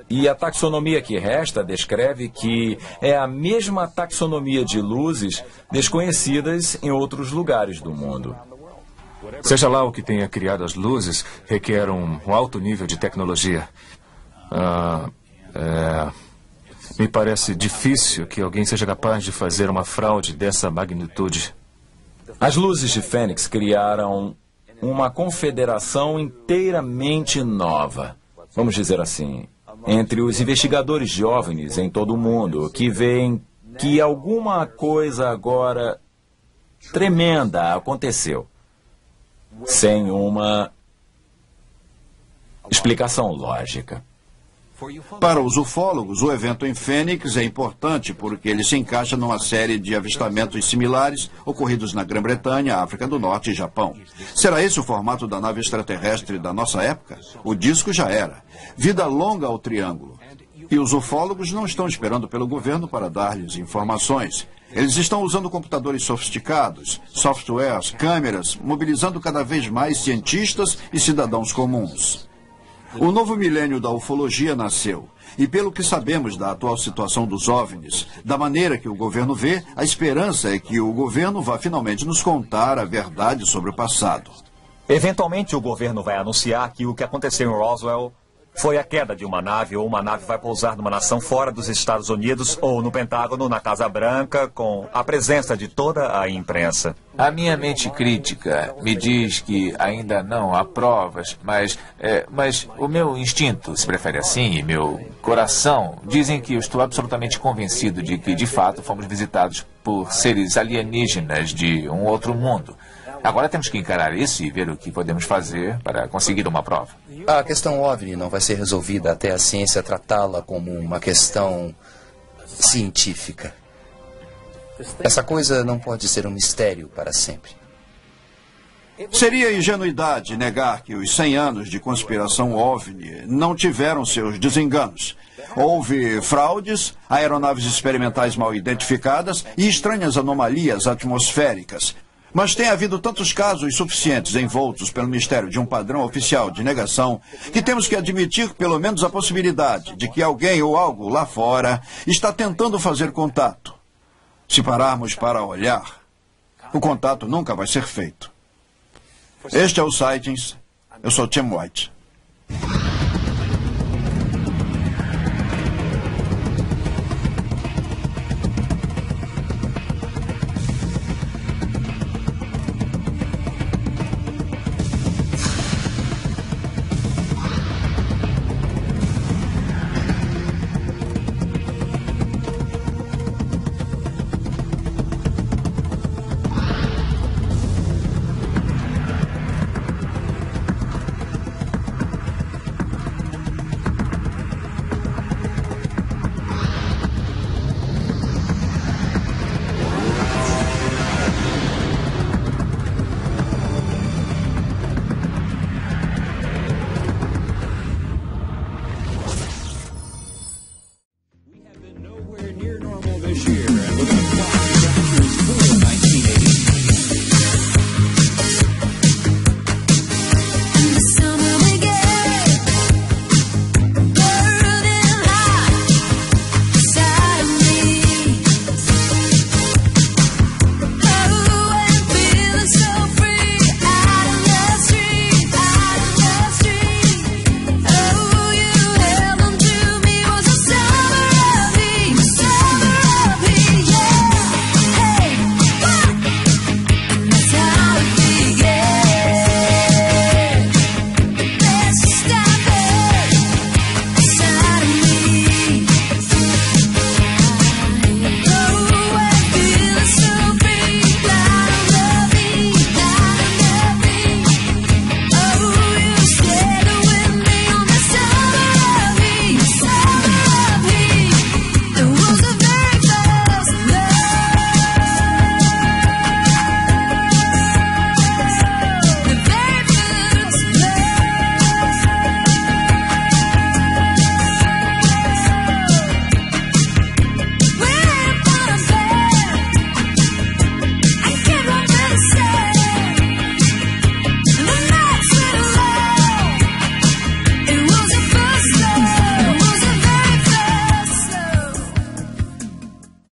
E a taxonomia que resta descreve que é a mesma taxonomia de luzes desconhecidas em outros lugares do mundo. Seja lá o que tenha criado as luzes, requer um alto nível de tecnologia. Me parece difícil que alguém seja capaz de fazer uma fraude dessa magnitude. As luzes de Phoenix criaram uma confederação inteiramente nova, vamos dizer assim, entre os investigadores de OVNIs em todo o mundo, que veem que alguma coisa agora tremenda aconteceu, sem uma explicação lógica. Para os ufólogos, o evento em Fênix é importante porque ele se encaixa numa série de avistamentos similares ocorridos na Grã-Bretanha, África do Norte e Japão. Será esse o formato da nave extraterrestre da nossa época? O disco já era. Vida longa ao triângulo. E os ufólogos não estão esperando pelo governo para dar-lhes informações. Eles estão usando computadores sofisticados, softwares, câmeras, mobilizando cada vez mais cientistas e cidadãos comuns. O novo milênio da ufologia nasceu. E pelo que sabemos da atual situação dos OVNIs, da maneira que o governo vê, a esperança é que o governo vá finalmente nos contar a verdade sobre o passado. Eventualmente o governo vai anunciar que o que aconteceu em Roswell foi a queda de uma nave, ou uma nave vai pousar numa nação fora dos Estados Unidos, ou no Pentágono, na Casa Branca, com a presença de toda a imprensa. A minha mente crítica me diz que ainda não há provas, mas o meu instinto, se prefere assim, e meu coração dizem que eu estou absolutamente convencido de que, de fato, fomos visitados por seres alienígenas de um outro mundo. Agora temos que encarar isso e ver o que podemos fazer para conseguir uma prova. A questão OVNI não vai ser resolvida até a ciência tratá-la como uma questão científica. Essa coisa não pode ser um mistério para sempre. Seria ingenuidade negar que os 100 anos de conspiração OVNI não tiveram seus desenganos. Houve fraudes, aeronaves experimentais mal identificadas e estranhas anomalias atmosféricas. Mas tem havido tantos casos suficientes envoltos pelo mistério de um padrão oficial de negação que temos que admitir pelo menos a possibilidade de que alguém ou algo lá fora está tentando fazer contato. Se pararmos para olhar, o contato nunca vai ser feito. Este é o Sightings. Eu sou Tim White.